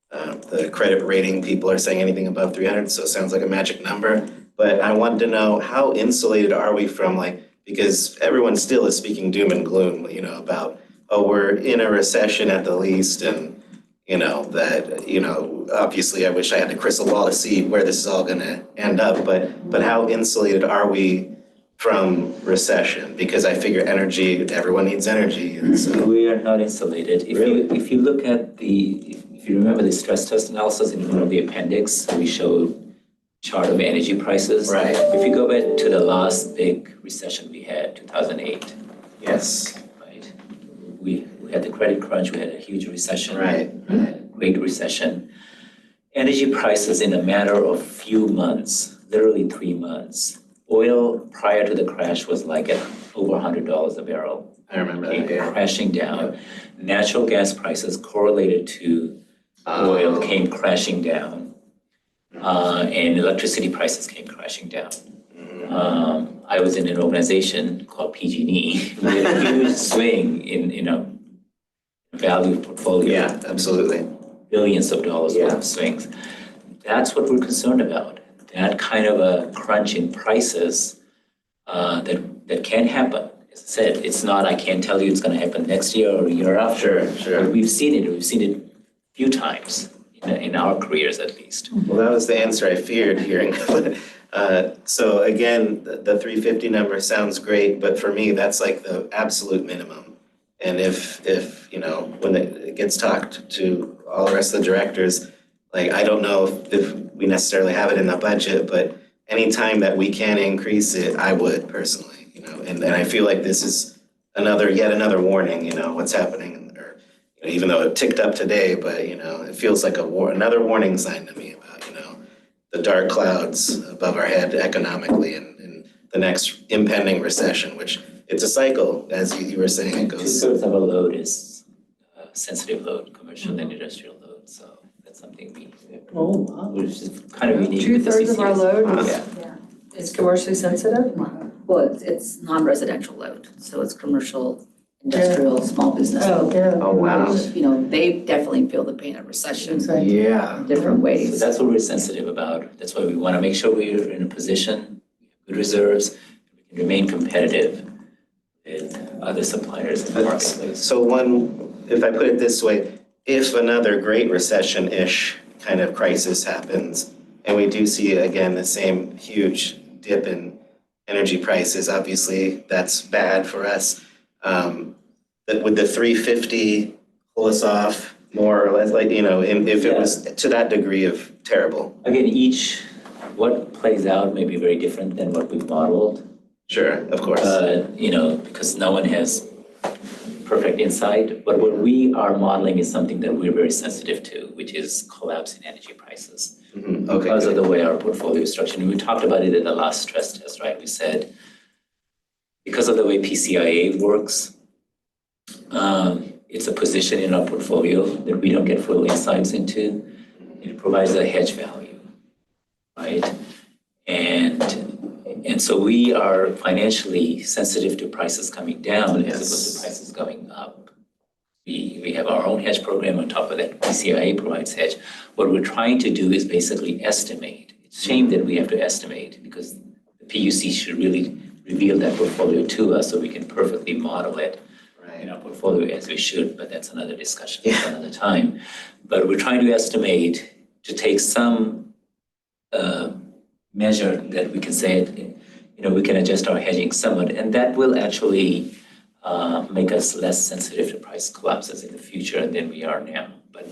the credit rating people are saying anything above 300, so it sounds like a magic number. But I wanted to know, how insulated are we from, because everyone still is speaking doom and gloom, about, oh, we're in a recession at the least, and obviously I wish I had a crystal ball to see where this is all gonna end up, but how insulated are we from recession? Because I figure energy, everyone needs energy, and so. We are not insulated. If you look at if you remember the stress test analysis in one of the appendix, we showed chart of energy prices. Right. If you go back to the last big recession we had, 2008. Yes. Right. We had the credit crunch, we had a huge recession. Right. Great recession. Energy prices in a matter of few months, literally 3 months. Oil prior to the crash was like at over $100 a barrel. I remember Came that, yeah. crashing down. Natural gas prices correlated to oil came crashing down. And electricity prices came crashing down. I was in an organization called PG&E. We had a huge swing in a value portfolio. Yeah, absolutely. Billions of dollars worth Yeah. of swings. That's what we're concerned about. That kind of a crunch in prices that can happen. As I said, it's not, I can't tell you it's going to happen next year or a year after. Sure. But we've seen it a few times in our careers at least. Well, that was the answer I feared hearing. So again, the 350 number sounds great, but for me, that's like the absolute minimum. And if when it gets talked to all the rest of the directors, I don't know if we necessarily have it in the budget, but anytime that we can increase it, I would personally, and I feel like this is yet another warning, what's happening, or even though it ticked up today, but it feels like another warning sign to me about, the dark clouds above our head economically and the next impending recession, which it's a cycle, as you were saying, it goes. 2/3 of our load is sensitive load, commercial and industrial load, so that's something Oh, wow. which is kind of unique. with the 2/3 of our CCS. load is, Yeah. is commercially sensitive? Well, it's non-residential load, so it's commercial, industrial, small business. load. Yeah. Oh, wow. You know, they definitely feel the pain of recession Exactly. Yeah. in different So ways. that's what we're sensitive about. That's why we want to make sure we're in a position, we have good reserves, we can remain competitive with other suppliers in the marketplace. So if I put it this way, if another great recession-ish kind of crisis happens, and we do see again the same huge dip in energy prices, obviously that's bad for us. Would the 350 pull us off more or less, like, if it was to that degree of terrible? Again, what plays out may be very different than what we've modeled. Sure, of course. Because no one has perfect insight, but what we are modeling is something that we're very sensitive to, which is collapse in energy prices. Okay. Because of the way our portfolio is structured. And we talked about it in the last stress test, right? We said, because of the way PCIA works, it's a position in our portfolio that we don't get full insights into. It provides a hedge value, right? And so we are financially sensitive to prices coming down as opposed to prices going up. We have our own hedge program. On top of that, PCIA provides hedge. What we're trying to do is basically estimate. It's a shame that we have to estimate because the PUC should really reveal that portfolio to us so we can perfectly model it in our portfolio as we should, but that's another discussion for another time. But we're trying to estimate to take some measure that we can say, we can adjust our hedging somewhat, and that will actually make us less sensitive to price collapses in the future than we are now. But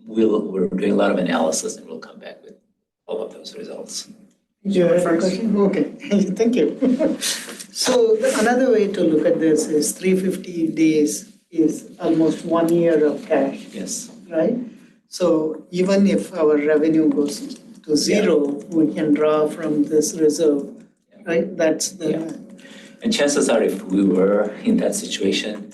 we're doing a lot of analysis and we'll come back with all of those results. Yeah, okay, thank you. So another way to look at this is 350 days is almost 1 year of cash, Yes. right? So even if our revenue goes to zero, we can draw from this reserve, right? That's the. And chances are, if we were in that situation,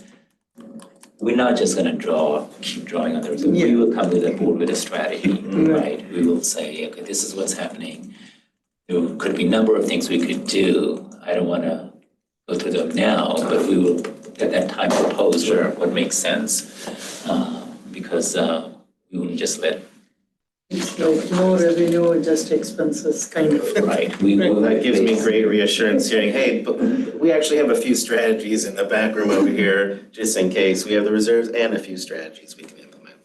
we're not just going to keep drawing on the reserve. We will come to the board with a strategy, right? We will say, okay, this is what's happening. There could be a number of things we could do. I don't want to go through them now, but we will at that time propose what makes sense because we wouldn't just let. It's like no revenue, just expenses kind of. Right. That gives me great reassurance hearing, hey, but we actually have a few strategies in the back room over here, just in case. We have the reserves and a few strategies we can implement.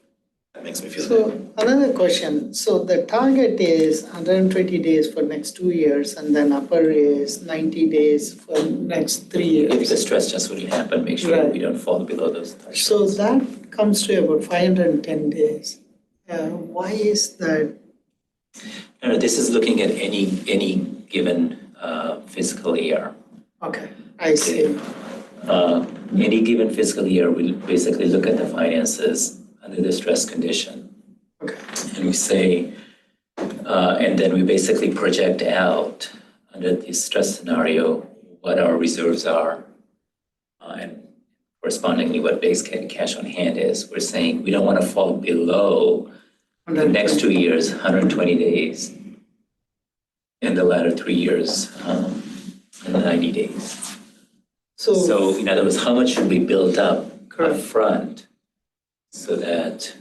That makes me feel good. So another question, so the target is 120 days for next 2 years and then upper is 90 days for next 3 years. If the stress just wouldn't happen, make sure that we don't fall below those thresholds. So that comes to about 510 days. Why is that? No, this is looking at any given fiscal year. Okay, I see. Any given fiscal year, we basically look at the finances under the stress condition. Okay. And we say, and then we basically project out under the stress scenario what our reserves are and correspondingly what base cash on hand is. We're saying we don't want to fall below the next 2 years, 120 days, in the latter 3 years, in the 90 days. So in other words, how much should we build up front so that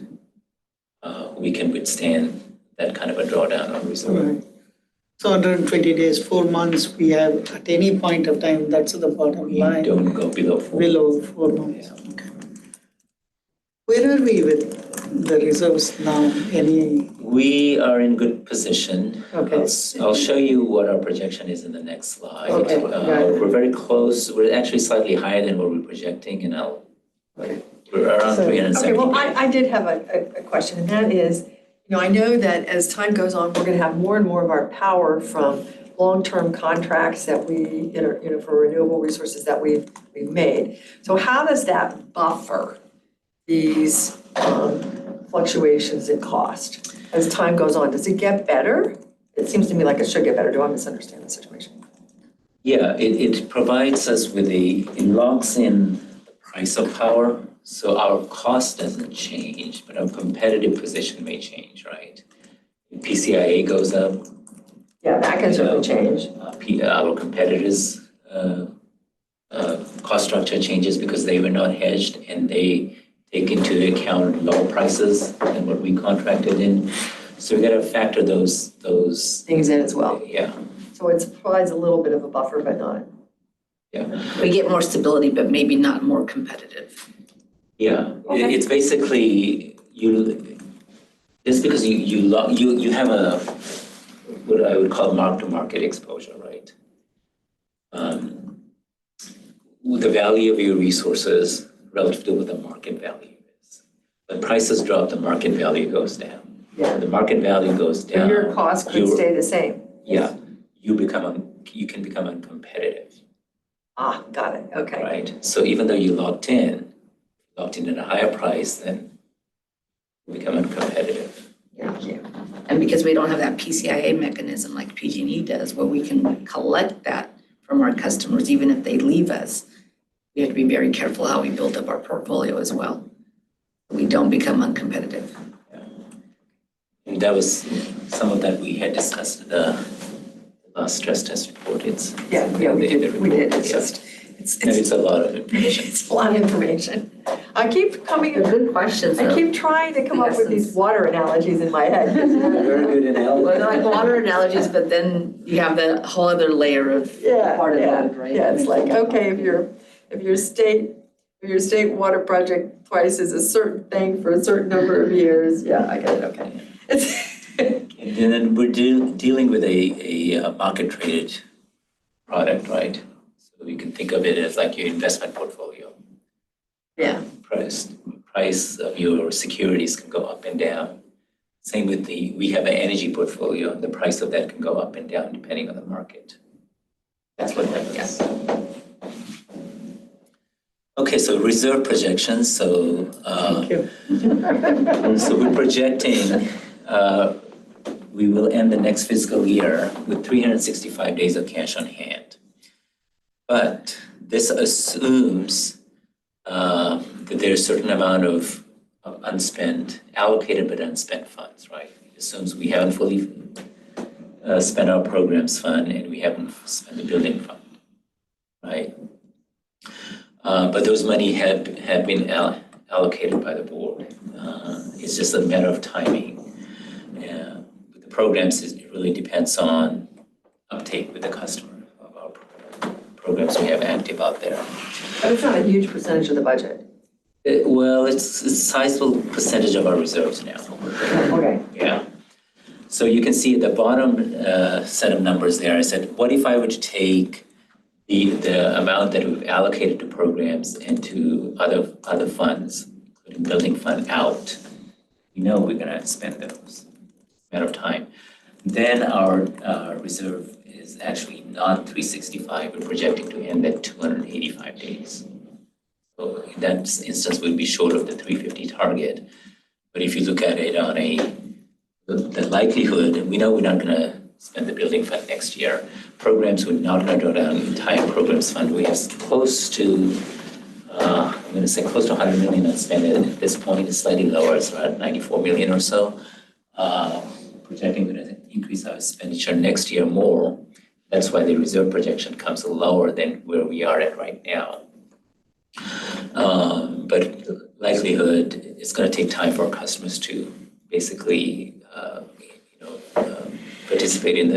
we can withstand that kind of a drawdown on reserve? Right. So 120 days, 4 months, we have at any point of time, that's the bottom line. You don't go below 4. Below 4 months, okay. Where are we with the reserves now? We are in good position. Okay. I'll show you what our projection is in the next slide. Okay, right. We're very close. We're actually slightly higher than what we're projecting, and we're around 370. Okay, well, I did have a question, and that is, I know that as time goes on, we're going to have more and more of our power from long-term contracts that we, for renewable resources that we've made. So how does that buffer these fluctuations in cost as time goes on? Does it get better It seems to me like it should get better. Do I misunderstand the situation? Yeah, it provides us with it locks in the price of power, so our cost doesn't change, but our competitive position may change, right? If PCIA goes up, Yeah, that can certainly change. our competitors' cost structure changes because they were not hedged and they take into account lower prices than what we contracted in. So we gotta factor those, Things in as well. yeah, So it provides a little bit of a buffer, but not. yeah. We get more stability, but maybe not more competitive. Yeah, Okay. it's basically just because you have a, what I would call mark-to-market exposure, right? The value of your resources relative to what the market value is. When prices drop, the market value goes down. Yeah. The market value goes down. And your cost could stay the same. Yeah, you can become uncompetitive, Ah, got it, okay. right? So even though you locked in at a higher price, then you become uncompetitive. Thank you. And because we don't have that PCIA mechanism like PG&E does, where we can collect that from our customers, even if they leave us, we have to be very careful how we build up our portfolio as well. We don't become uncompetitive. And that was, some of that we had discussed in the last stress test report. Yeah, we did, it's just, It's a lot of information. it's a lot of information. I keep coming, They're good questions, I though. keep trying to come up with these water analogies in my head. Very good analogy. Well, they're like water analogies, but then you have the whole other layer of part of load, right? Yeah, it's like, okay, if your state water project price is a certain thing for a certain number of years, yeah, I get it, okay. And then we're dealing with a market traded product, right? So you can think of it as like your investment portfolio. Yeah. Price of your securities can go up and down. Same with we have an energy portfolio, and the price of that can go up and down depending on the market. That's what that is. Okay, so reserve projections, so Thank you. so we're projecting we will end the next fiscal year with 365 days of cash on hand. But this assumes that there's a certain amount of unspent, allocated but unspent funds, right? It assumes we haven't fully spent our programs fund and we haven't spent the building fund, right? But those money have been allocated by the board. It's just a matter of timing. With the programs, it really depends on uptake with the customer of our programs we have active out there. But it's not a huge percentage of the budget. Well, it's a sizable percentage of our reserves now. Okay. Yeah. So you can see at the bottom set of numbers there, I said, what if I were to take the amount that we've allocated to programs and to other funds, including building fund out? We know we're gonna spend those, matter of time. Then our reserve is actually not 365, we're projecting to end at 285 days. So in that instance, we'll be short of the 350 target. But if you look at it on the likelihood, we know we're not gonna spend the building fund next year. Programs, we're not gonna draw down the entire programs fund. We have close to, I'm gonna say close to 100 million unspent at this point. It's slightly lower, it's around 94 million or so. Projecting we're gonna increase our expenditure next year more. That's why the reserve projection comes lower than where we are at right now. But likelihood, it's going to take time for our customers to basically, participate in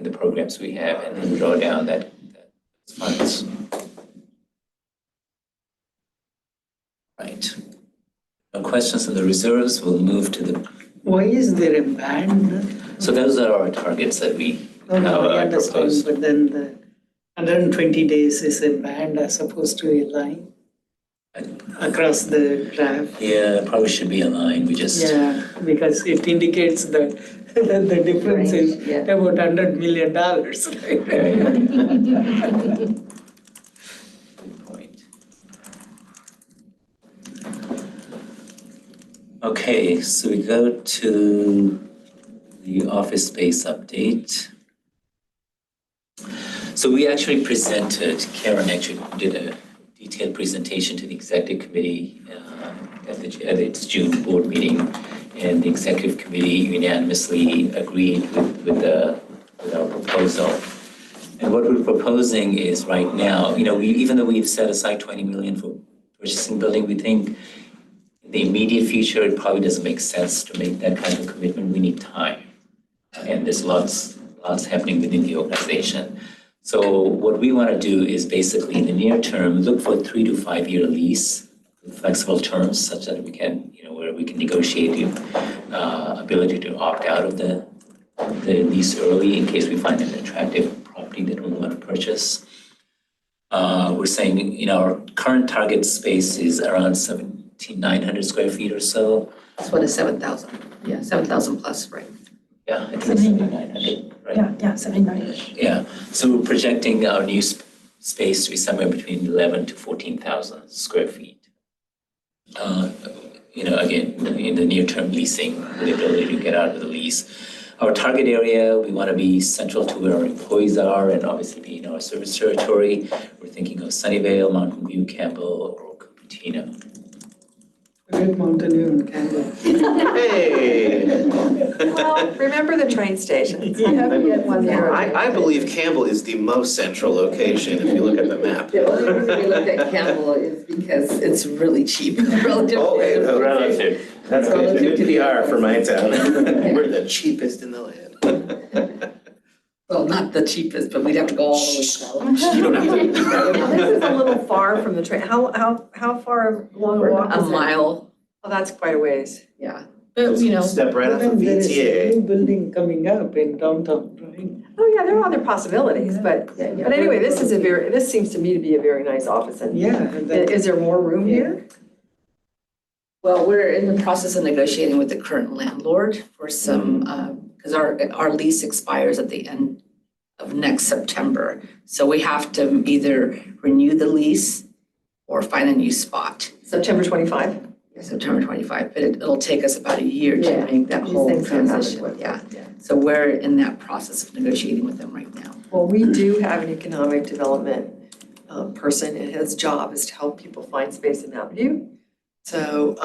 the programs we have and then draw down that funds. Right. No questions on the reserves. We'll move to the. Why is there a band? So those are our targets that we No, I understand, propose. but then the 120 days is a band as opposed to a line across the graph. Yeah, probably should be a line. We just. Yeah, because it indicates that the difference is Range, yeah. about $100 million, right? Good point. Okay, so we go to the office space update. So we actually presented, Karen actually did a detailed presentation to the executive committee at its June board meeting, and the executive committee unanimously agreed with our proposal. And what we're proposing is right now, even though we've set aside 20 million for purchasing building, we think in the immediate future, it probably doesn't make sense to make that kind of commitment. We need time. And there's lots happening within the organization. So what we want to do is basically in the near term, look for a 3 to 5 year lease with flexible terms such that we can, where we can negotiate the ability to opt out of the lease early in case we find an attractive property that we want to purchase. We're saying, our current target space is around 7,900 square feet or so. That's what is 7,000, 7,000 plus, right? Yeah, I think it's 7,900, right? Yeah, 79. Yeah, so we're projecting our new space to be somewhere between 11 to 14,000 square feet. Again, in the near term leasing, with the ability to get out of the lease. Our target area, we want to be central to where our employees are and obviously be in our service territory. We're thinking of Sunnyvale, Mountain View, Campbell, or Cupertino. Great Mountain View and Campbell. Hey! Well, remember the train stations. You have to get one there. I believe Campbell is the most central location if you look at the map. The only reason we looked at Campbell is because it's really cheap relative. Oh, yeah, to- relative. That's good PR for my town. We're the cheapest in the land. Well, not the cheapest, but we'd have to go all the way south. You don't have to. This is a little far from the train. How far along a walk A is it? mile, Oh, that's quite a ways. yeah. But, you know, Step right off of Then there is a VTA. new building coming up in downtown, right? Oh, yeah, there are other possibilities, but anyway, this seems to me to be a very nice office. And Yeah, and then, is there more room here? well, we're in the process of negotiating with the current landlord for some, because our lease expires at the end of next September. So we have to either renew the lease or find a new spot. September 25? September 25, but it'll take us about a year Yeah, to make that these whole things can happen transition, quickly, yeah. yeah. So we're in that process of negotiating with them right now. Well, we do have an economic development person, and his job is to help people find space in Mountain View. So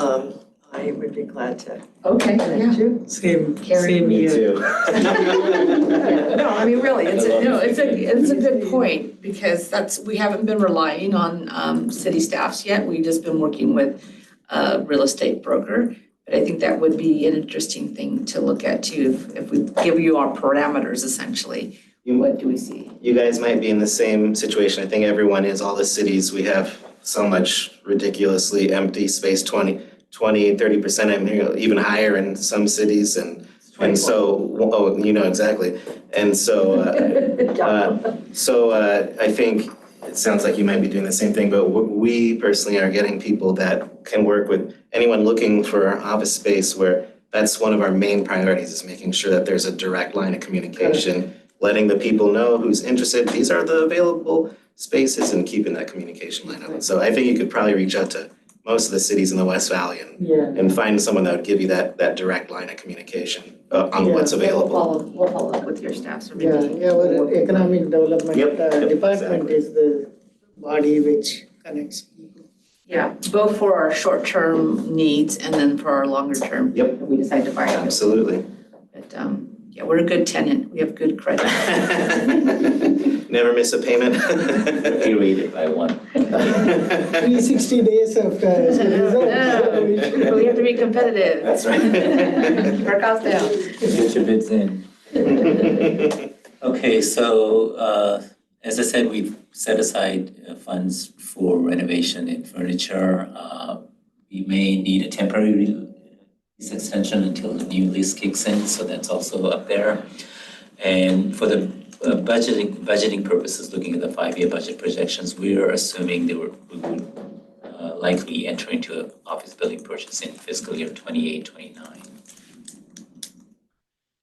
I would be glad to Okay, connect you. same Me year. too. No, I mean, really, it's It's a good point, because we haven't been relying on city staffs yet. We've just been working with a real estate broker. But I think that would be an interesting thing to look at too, if we give you our parameters essentially. What do we see? You guys might be in the same situation. I think everyone is, all the cities, we have so much ridiculously empty space, 30%, I'm hearing even higher in some cities, and so, oh, exactly. And so, I think it sounds like you might be doing the same thing, but we personally are getting people that can work with anyone looking for office space, where that's one of our main priorities, is making sure that there's a direct line of communication, letting the people know who's interested, these are the available spaces, and keeping that communication line open. So I think you could probably reach out to most of the cities in the West Valley and find someone that would give you that direct line of communication on what's available. We'll follow up with your staff, so Yeah, maybe. our economic development Yep, department exactly. is the body which connects people. Yeah, both for our short-term needs and then for our longer-term. Yep. If we decide to buy it. Absolutely. But, yeah, we're a good tenant. We have good credit. Never miss a payment. Rated by one. 360 days of We have to be competitive. That's right. Keep our costs down. Get your bids in. Okay, so as I said, we've set aside funds for renovation and furniture. We may need a temporary lease extension until the new lease kicks in, so that's also up there. And for the budgeting purposes, looking at the 5-year budget projections, we are assuming we would likely enter into an office building purchase in fiscal year 28-29.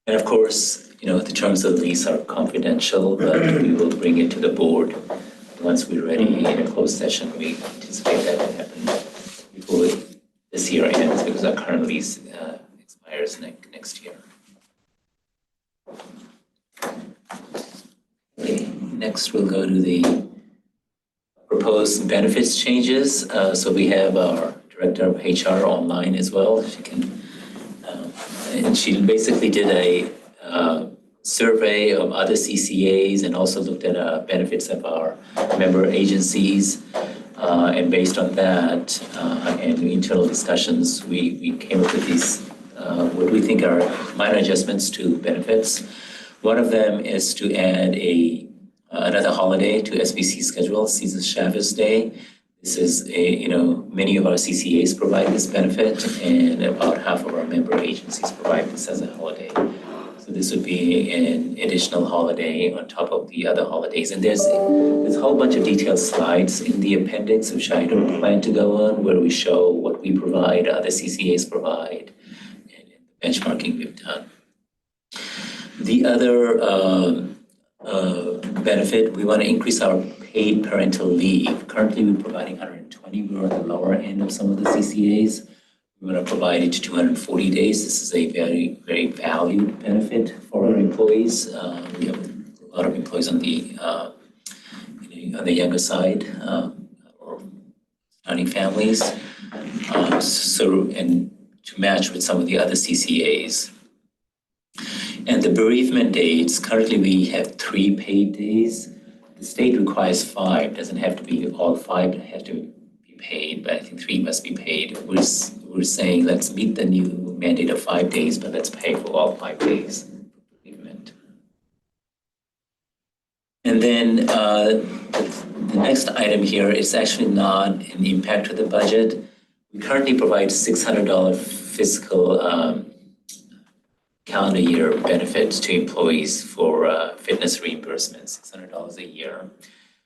And of course, the terms of the lease are confidential, but we will bring it to the board once we're ready in a closed session. We anticipate that will happen before this year ends, because our current lease expires next year. Okay, next we'll go to the proposed benefits changes. So we have our Director of HR online as well. She can, and she basically did a survey of other CCAs and also looked at benefits of our member agencies. And based on that and internal discussions, we came up with these, what we think are minor adjustments to benefits. One of them is to add another holiday to SVC schedule, Caesar Chavez Day. This is many of our CCAs provide this benefit, and about half of our member agencies provide this as a holiday. So this would be an additional holiday on top of the other holidays. And there's a whole bunch of detailed slides in the appendix, which I don't plan to go on, where we show what we provide, other CCAs provide, and the benchmarking we've done. The other benefit, we want to increase our paid parental leave. Currently, we're providing 120. We're at the lower end of some of the CCAs. We want to provide it to 240 days. This is a very, very valued benefit for our employees. We have a lot of employees on the younger side or starting families. And to match with some of the other CCAs. And the bereavement dates, currently we have 3 paid days. The state requires 5, doesn't have to be all 5, it has to be paid, but I think 3 must be paid. We're saying let's meet the new mandate of 5 days, but let's pay for all 5 days bereavement. And then the next item here is actually not an impact to the budget. We currently provide $600 fiscal calendar year benefits to employees for fitness reimbursements, $600 a year.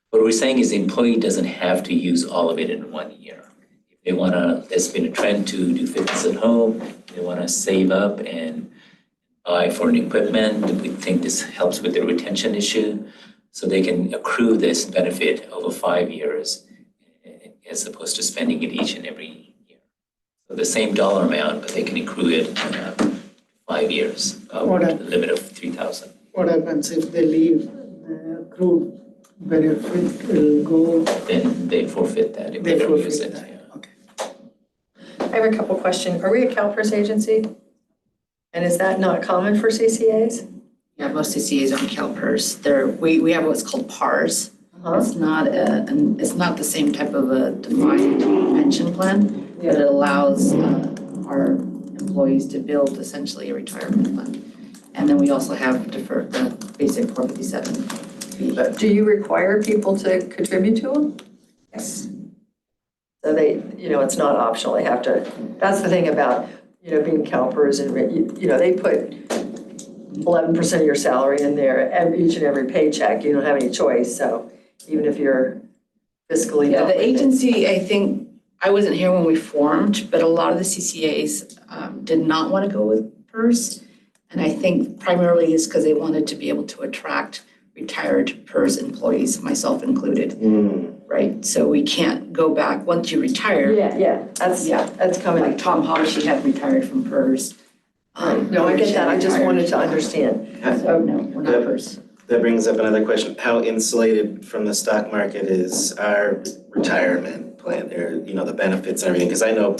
What we're saying is the employee doesn't have to use all of it in 1 year. If they want to, there's been a trend to do fitness at home, they want to save up and buy foreign equipment, we think this helps with the retention issue. So they can accrue this benefit over 5 years as opposed to spending it each and every year. So the same dollar amount, but they can accrue it 5 years, with a limit of 3,000. What happens if they leave, the accrued benefit will go? Then they forfeit that if they don't use it. That. Yeah. Okay. I have a couple questions. Are we a CalPERS agency? And is that not common for CCAs? Yeah, most CCAs are on CalPERS. We have what's called PARS. Uh-huh. It's not the same type of a defined pension plan, but it allows our employees to build essentially a retirement fund. And then we also have deferred the basic 457. But do you require people to contribute to them? Yes. So they, it's not optional, they have to, that's the thing about, being CalPERS and, they put 11% of your salary in there each and every paycheck, you don't have any choice, so even if you're fiscally. Yeah, the agency, I think, I wasn't here when we formed, but a lot of the CCAs did not want to go with PERS. And I think primarily is because they wanted to be able to attract retired PERS employees, myself included. Right? So we can't go back once you retire. Yeah, that's coming. Like Tom Hodge, he had retired from PERS. No, I get that, I just wanted to understand. So no, we're not PERS. That brings up another question. How insulated from the stock market is our retirement plan, or, the benefits and everything? Because I know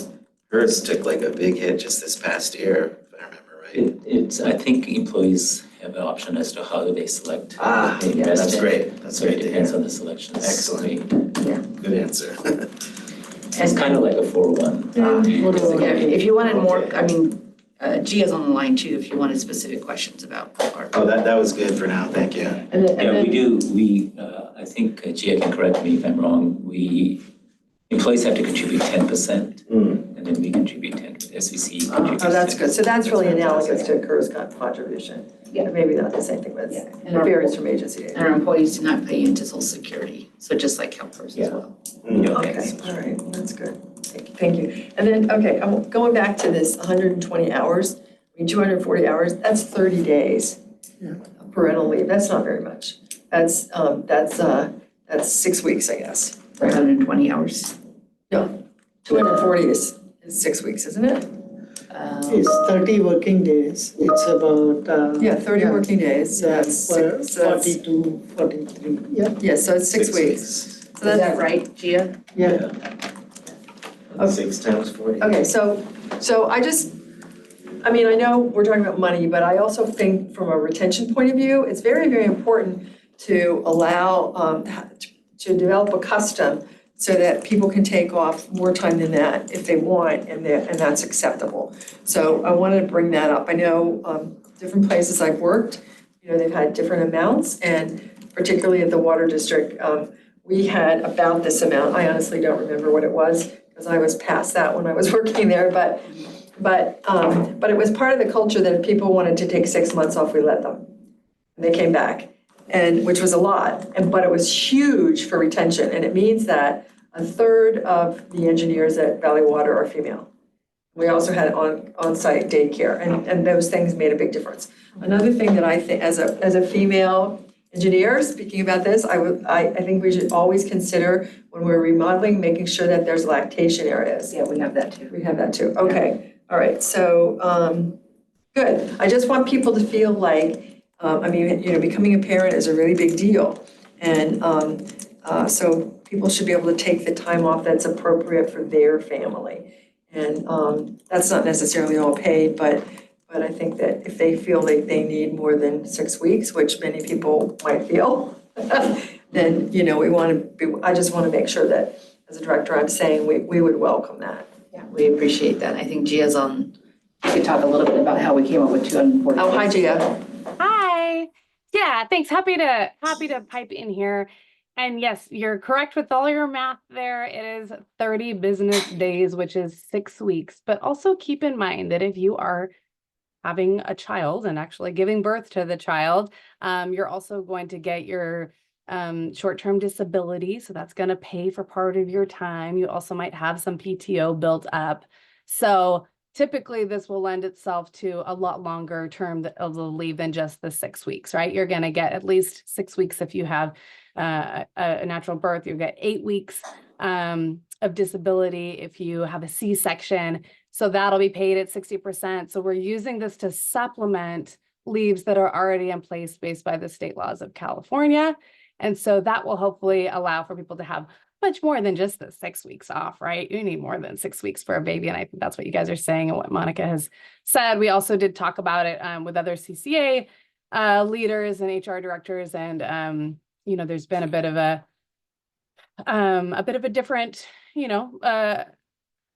hers took like a big hit just this past year, if I remember right. It's, I think employees have an option as to how they select. what they invest That's in. great. That's So it great to depends hear. on the selections. Excellent. Good answer. It's kind of like a 401. If you wanted more, I mean, Gia's on the line too, if you wanted specific questions about our. Oh, that was good for now. Thank you. Yeah, I think Gia can correct me if I'm wrong. Employees have to contribute 10%, and then we contribute 10%. SVCE contributes 10%. Oh, that's good, so that's really analogous to PERS contribution. Yeah. Maybe not the same thing, but Yeah. it varies from agency to And our agency. employees do not pay into Social Security, so just like CalPERS as well. Okay, all right, well, that's good. Thank you. And then, okay, I'm going back to this 120 hours, 240 hours, that's 30 days. Of parental leave, that's not very much. That's 6 weeks, I guess. For 120 hours. No, 240 is 6 weeks, isn't it? is 30 working days. It's about. 30 working days, so Yeah, that's for six, so that's, 42, 43, yeah. yeah, so it's 6 weeks. Is So that's, that right, Gia? Yeah. Okay. 6 times 40. okay, so I mean, I know we're talking about money, but I also think from a retention point of view, it's very, very important to allow, to develop a custom so that people can take off more time than that if they want, and that's acceptable. So I wanted to bring that up. I know different places I've worked, they've had different amounts, and particularly at the water district, we had about this amount. I honestly don't remember what it was, because I was past that when I was working there, but it was part of the culture that if people wanted to take 6 months off, we let them. And they came back, and which was a lot, but it was huge for retention, and it means that a third of the engineers at Valley Water are female. We also had on-site daycare, and those things made a big difference. Another thing that I think, as a female engineer, speaking about this, I think we should always consider when we're remodeling, making sure that there's lactation areas. Yeah, we have that too. We have that too, okay, all right, so, good. I just want people to feel like, becoming a parent is a really big deal. And so people should be able to take the time off that's appropriate for their family. And that's not necessarily all paid, but I think that if they feel like they need more than 6 weeks, which many people might feel, then, I just want to make sure that as a director, I'm saying we would welcome that. Yeah, we appreciate that. I think Gia's on, we could talk a little bit about how we came up with 240. Oh, hi, Gia. Hi. Yeah, thanks. Happy to pipe in here. And yes, you're correct with all your math there. It is 30 business days, which is 6 weeks. But also keep in mind that if you are having a child and actually giving birth to the child, you're also going to get your short-term disability. So that's going to pay for part of your time. You also might have some PTO built up. So typically this will lend itself to a lot longer term of the leave than just the 6 weeks, right? You're going to get at least 6 weeks if you have a natural birth. You get 8 weeks of disability if you have a C-section. So that'll be paid at 60%. So we're using this to supplement leaves that are already in place based by the state laws of California. And so that will hopefully allow for people to have much more than just the 6 weeks off, right? You need more than 6 weeks for a baby. And I think that's what you guys are saying and what Monica has said. We also did talk about it with other CCA leaders and HR directors. And, there's been a bit of a different,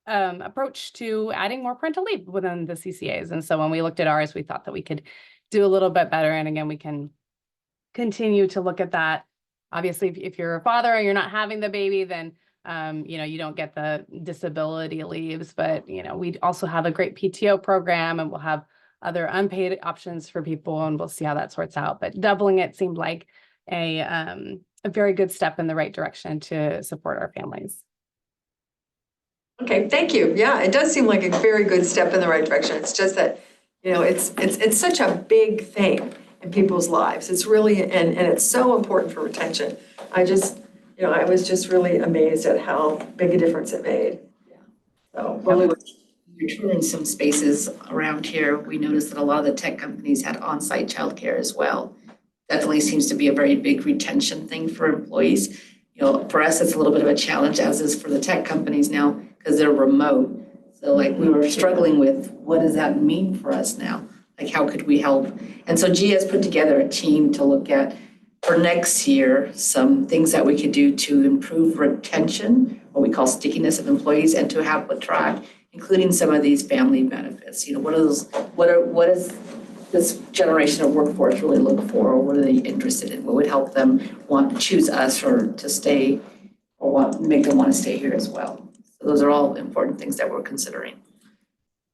approach to adding more parental leave within the CCAs. And so when we looked at ours, we thought that we could do a little bit better. And again, we can continue to look at that. Obviously, if you're a father and you're not having the baby, then, you don't get the disability leaves, but, we also have a great PTO program, and we'll have other unpaid options for people, and we'll see how that sorts out. But doubling it seemed like a very good step in the right direction to support our families. Okay, thank you. Yeah, it does seem like a very good step in the right direction. It's just that, it's such a big thing in people's lives. It's really, and it's so important for retention. I was just really amazed at how big a difference it made. So, When we were touring some spaces around here, we noticed that a lot of the tech companies had on-site childcare as well. Definitely seems to be a very big retention thing for employees. For us, it's a little bit of a challenge, as is for the tech companies now, because they're remote. So we were struggling with, what does that mean for us now? How could we help? And so Gia has put together a team to look at, for next year, some things that we could do to improve retention, what we call stickiness of employees, and to have a track, including some of these family benefits. What does this generation of workforce really look for, or what are they interested in? What would help them want to choose us or to stay, or make them want to stay here as well? So those are all important things that we're considering.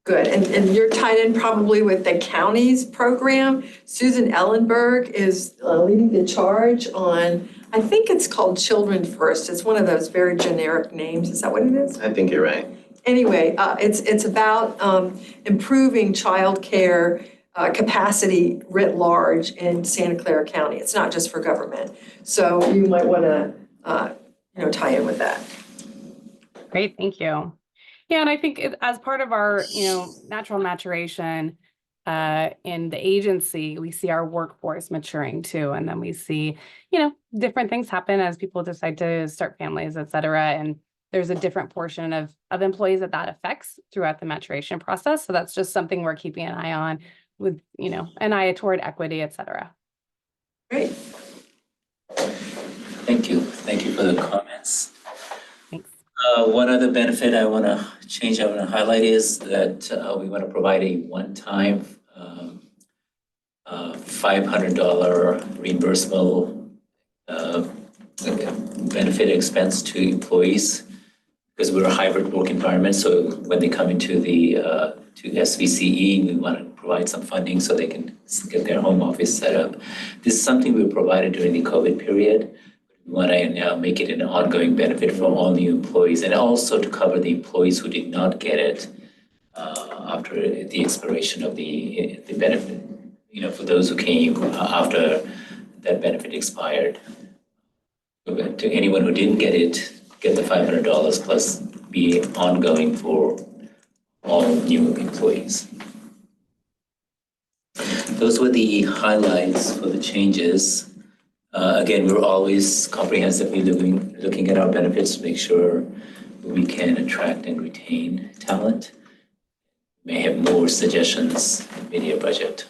good, and you're tied in probably with the county's program. Susan Ellenberg is leading the charge on, I think it's called Children First. It's one of those very generic names. Is that what it is? I think you're right. Anyway, it's about improving childcare capacity writ large in Santa Clara County. It's not just for government. So you might want to, tie in with that. Great, thank you. Yeah, and I think as part of our, natural maturation in the agency, we see our workforce maturing too. And then we see, different things happen as people decide to start families, et cetera. And there's a different portion of employees that affects throughout the maturation process. So that's just something we're keeping an eye on with, an eye toward equity, et cetera. Great. Thank you. Thank you for the comments. Thanks. One other benefit I want to highlight is that we want to provide a one-time $500 reimbursable benefit expense to employees because we're a hybrid work environment. So when they come into the to SVCE, we want to provide some funding so they can get their home office set up. This is something we provided during the COVID period. We want to now make it an ongoing benefit for all new employees and also to cover the employees who did not get it after the expiration of the benefit. For those who came after that benefit expired. To anyone who didn't get it, get the $500 plus be ongoing for all new employees. Those were the highlights for the changes. Again, we're always comprehensively looking at our benefits to make sure we can attract and retain talent. May have more suggestions in mid-year budget.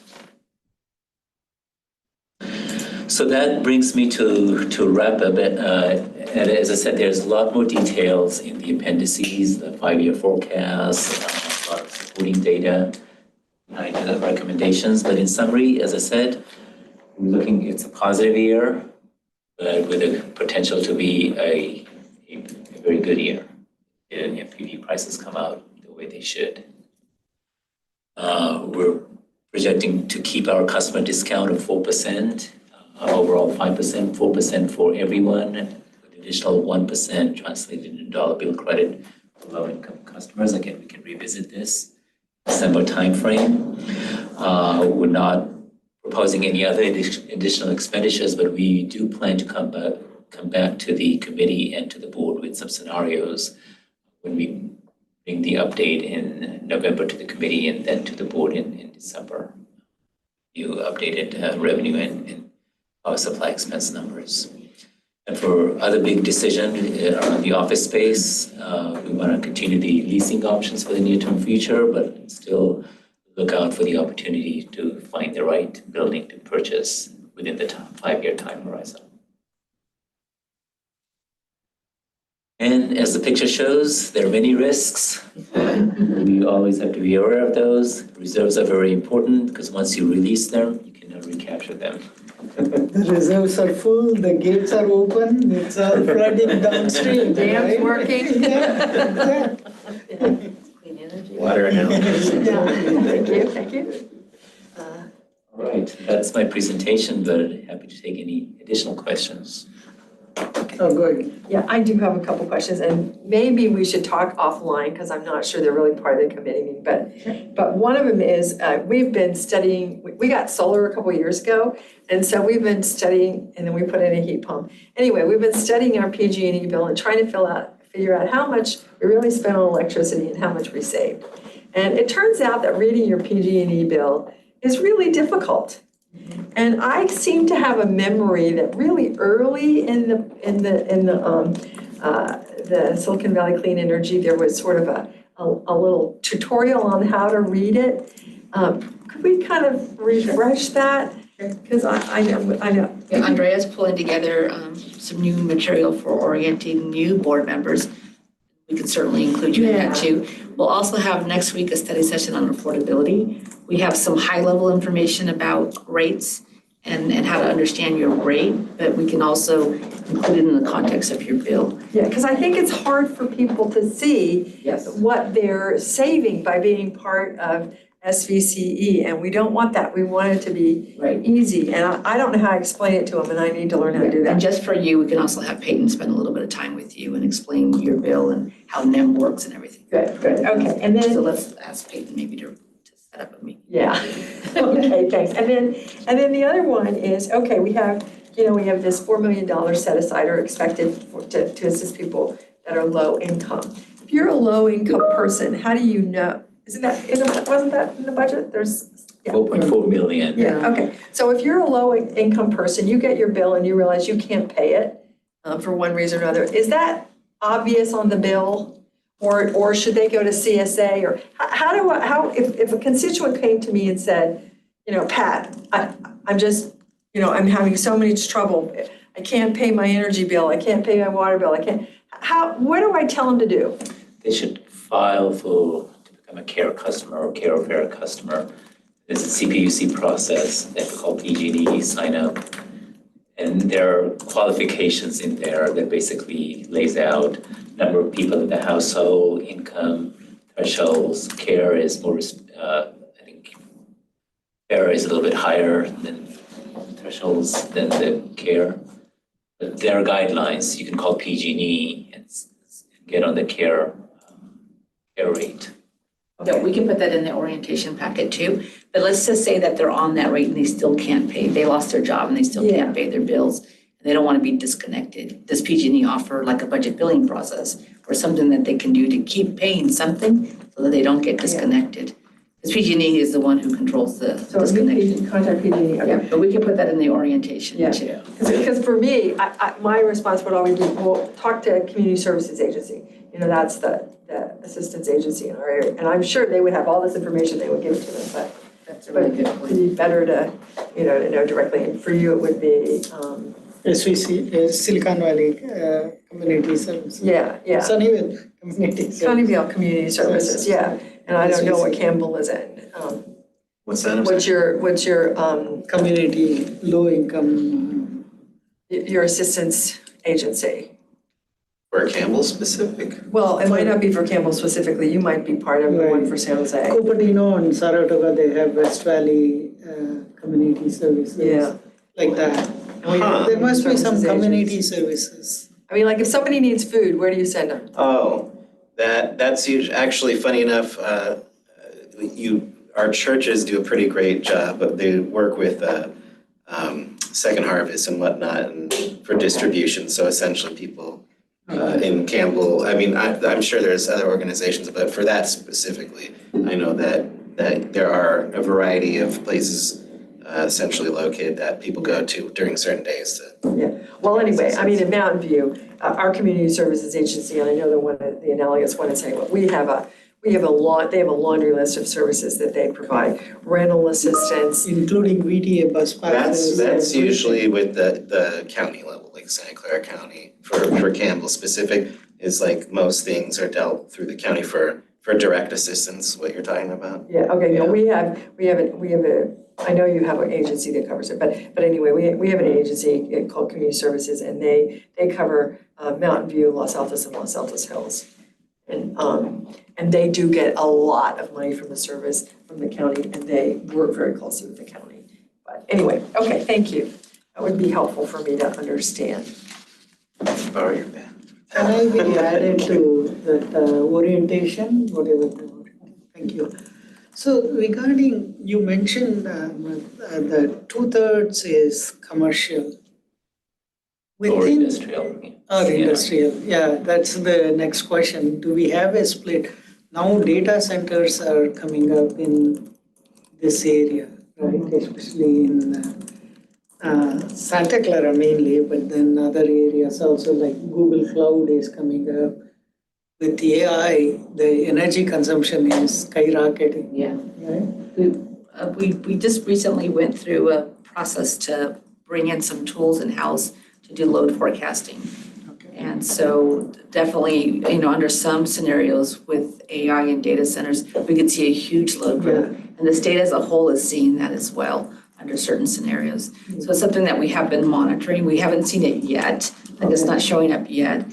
So that brings me to wrap up. And as I said, there's a lot more details in the appendices, the 5-year forecast, a lot of supporting data, the recommendations. But in summary, as I said, it's a positive year, but with a potential to be a very good year if PV prices come out the way they should. We're projecting to keep our customer discount of 4%. Overall 5%, 4% for everyone, with additional 1% translated into dollar bill credit for low-income customers. Again, we can revisit this December timeframe. We're not proposing any other additional expenditures, but we do plan to come back to the committee and to the board with some scenarios when we bring the update in November to the committee and then to the board in December. You updated revenue and power supply expense numbers. And for other big decision around the office space, we want to continue the leasing options for the near-term future, but still look out for the opportunity to find the right building to purchase within the 5-year time horizon. And as the picture shows, there are many risks. We always have to be aware of those. Reserves are very important because once you release them, you cannot recapture them. The reserves are full, the gates are open, it's all flooding downstream. Dam's right? working. Yeah. Clean energy. Water now. Yeah, thank you. All right, that's my presentation, but happy to take any additional questions. Oh, good. Yeah, I do have a couple questions, and maybe we should talk offline, because I'm not sure they're really part of the committee meeting, but one of them is, we've been studying, we got solar a couple years ago, and so we've been studying, and then we put in a heat pump. Anyway, we've been studying our PG&E bill and trying to figure out how much we really spent on electricity and how much we saved. And it turns out that reading your PG&E bill is really difficult. And I seem to have a memory that really early in the Silicon Valley Clean Energy, there was sort of a little tutorial on how to read it. Could we kind of refresh that? Because I know. Yeah, Andrea's pulling together some new material for orienting new board members. We can certainly include you in that too. We'll also have next week a study session on affordability. We have some high-level information about rates and how to understand your rate, but we can also include it in the context of your bill. Yeah, because I think it's hard for people to see what they're saving by being part of SVCE, and we don't want that. We want it to be easy, and I don't know how to explain it to them, and I need to learn how to do that. And just for you, we can also have Peyton spend a little bit of time with you and explain your bill and how NEM works and everything. Good, okay, and then. So let's ask Peyton maybe to set up a meeting. Yeah, okay, thanks. And then the other one is, okay, we have this $4 million set aside or expected to assist people that are low income. if you're a low-income person, how do you know? Isn't that, wasn't that in the budget? There's, yeah. 4.4 million. Yeah, okay. So if you're a low-income person, you get your bill and you realize you can't pay it for one reason or another. Is that obvious on the bill? Or should they go to CSA? Or if a constituent came to me and said, Pat, I'm just, I'm having so much trouble. I can't pay my energy bill. I can't pay my water bill. What do I tell them to do? They should file to become a care customer or care aware customer. There's a CPUC process that we call PG&E, sign up. And there are qualifications in there that basically lays out number of people in the household, income, thresholds. Care is more, I think, care is a little bit higher than thresholds than the care. But there are guidelines. You can call PG&E and get on the care rate. Yeah, we can put that in the orientation packet too, but let's just say that they're on that rate and they still can't pay. They lost their job and they still can't pay their bills. And they don't want to be disconnected. Does PG&E offer like a budget billing process or something that they can do to keep paying something so that they don't get disconnected? Because PG&E is the one who controls the disconnection. Contact PG&E, okay. Yeah, but we can put that in the orientation Yeah. too. Because for me, my response would always be, well, talk to Community Services Agency. That's the assistance agency in our area. And I'm sure they would have all this information, they would give it to them, but That's a really good it'd point. be better to know directly. And for you, it would be, SVCE, Silicon Valley Community Services. yeah. Sunnyvale Community Services. Sunnyvale Community Services, yeah. And I don't know what Campbell is in. What's that? What's your Community, low income. your assistance agency? For Campbell specific? Well, it might not be for Campbell specifically. You might be part of the one for San Jose. Cupertino and Saratoga, they have West Valley Community Services. Yeah. Like that. Huh. There must be some Services community agents. services. I mean, like if somebody needs food, where do you send them? Oh, that's actually funny enough. Our churches do a pretty great job, but they work with Second Harvest and whatnot and for distribution. So essentially, people in Campbell. I mean, I'm sure there's other organizations, but for that specifically, I know that there are a variety of places essentially located that people go to during certain days. Yeah, well, anyway, I mean, in Mountain View, our community services agency, and I know the analogous one is saying, well, they have a laundry list of services that they provide, rental assistance. Including VTA bus passes. That's usually with the county level, like Santa Clara County. For Campbell specific, is like most things are dealt through the county for direct assistance, what you're talking about. Yeah, okay, no, we have I know you have an agency that covers it, but anyway, we have an agency called Community Services, and they cover Mountain View, Los Altos, and Los Altos Hills. And they do get a lot of money from the service, from the county, and they work very closely with the county. But anyway, okay, thank you. That would be helpful for me to understand. Borrow your pen. Can I be added to that orientation, whatever? Thank you. So regarding, you mentioned that 2/3 is commercial. Or industrial. Or industrial, yeah, that's the next question. Do we have a split? Now data centers are coming up in this area, right? Especially in Santa Clara mainly, but then other areas also like Google Cloud is coming up. With the AI, the energy consumption is skyrocketing. Yeah. Right? We just recently went through a process to bring in some tools in-house to do load forecasting. Okay. And so definitely, under some scenarios with AI and data centers, we could see a huge load growth. And the state as a whole is seeing that as well under certain scenarios. So it's something that we have been monitoring. We haven't seen it yet, like it's not showing up yet.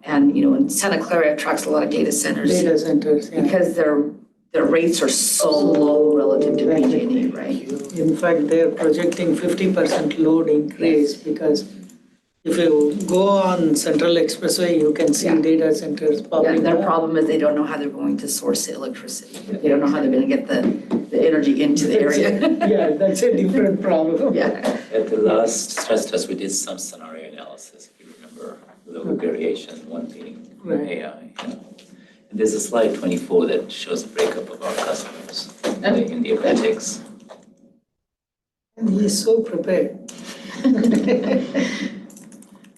And, and Santa Clara attracts a lot of data centers. Data centers, yeah. Because their rates are so low relative to PG&E, right? In fact, they're projecting 50% load increase because if you go on Central Expressway, you can see data centers Yeah, popping their up. problem is they don't know how they're going to source the electricity. They don't know how they're going to get the energy into the area. Yeah, that's a different problem. Yeah. At the last stress test, we did some scenario analysis, if you remember, local variation, one being Right. AI. And there's a slide 24 that shows a breakup of our customers in the appendix. And he is so prepared.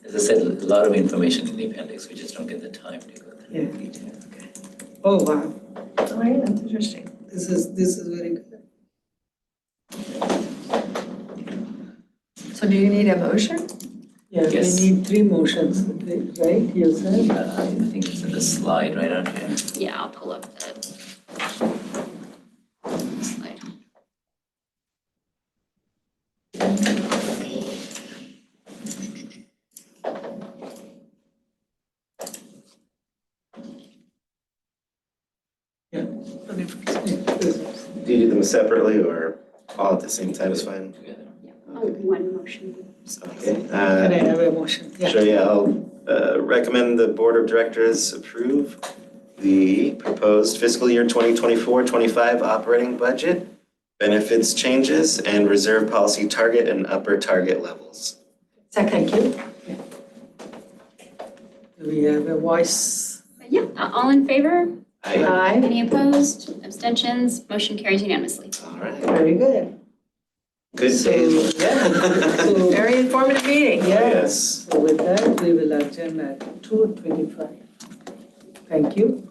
As I said, a lot of information in the appendix, we just don't get the time to go through in detail. Oh, wow, Oh, yeah, that's interesting. this is very good. So do you need a motion? Yeah, we Yes. need 3 motions, right, you said? I think it's in the slide right on here. Yeah, I'll pull up the slide. Do you do them separately or all at the same time is fine? Together. Oh, one motion. Okay. Can I have a motion? Yeah. Sure, yeah, I'll recommend the Board of Directors approve the proposed fiscal year 2024-25 operating budget, benefits changes, and reserve policy target and upper target levels. Second. Thank you. Do we have a voice? Yeah, all in favor? Aye. Any opposed? Abstentions? Motion carries unanimously. All right, Very good. good So, days. yeah, so, Very informative meeting. yeah, Yes. so with that, we will adjourn at 2:25. Thank you.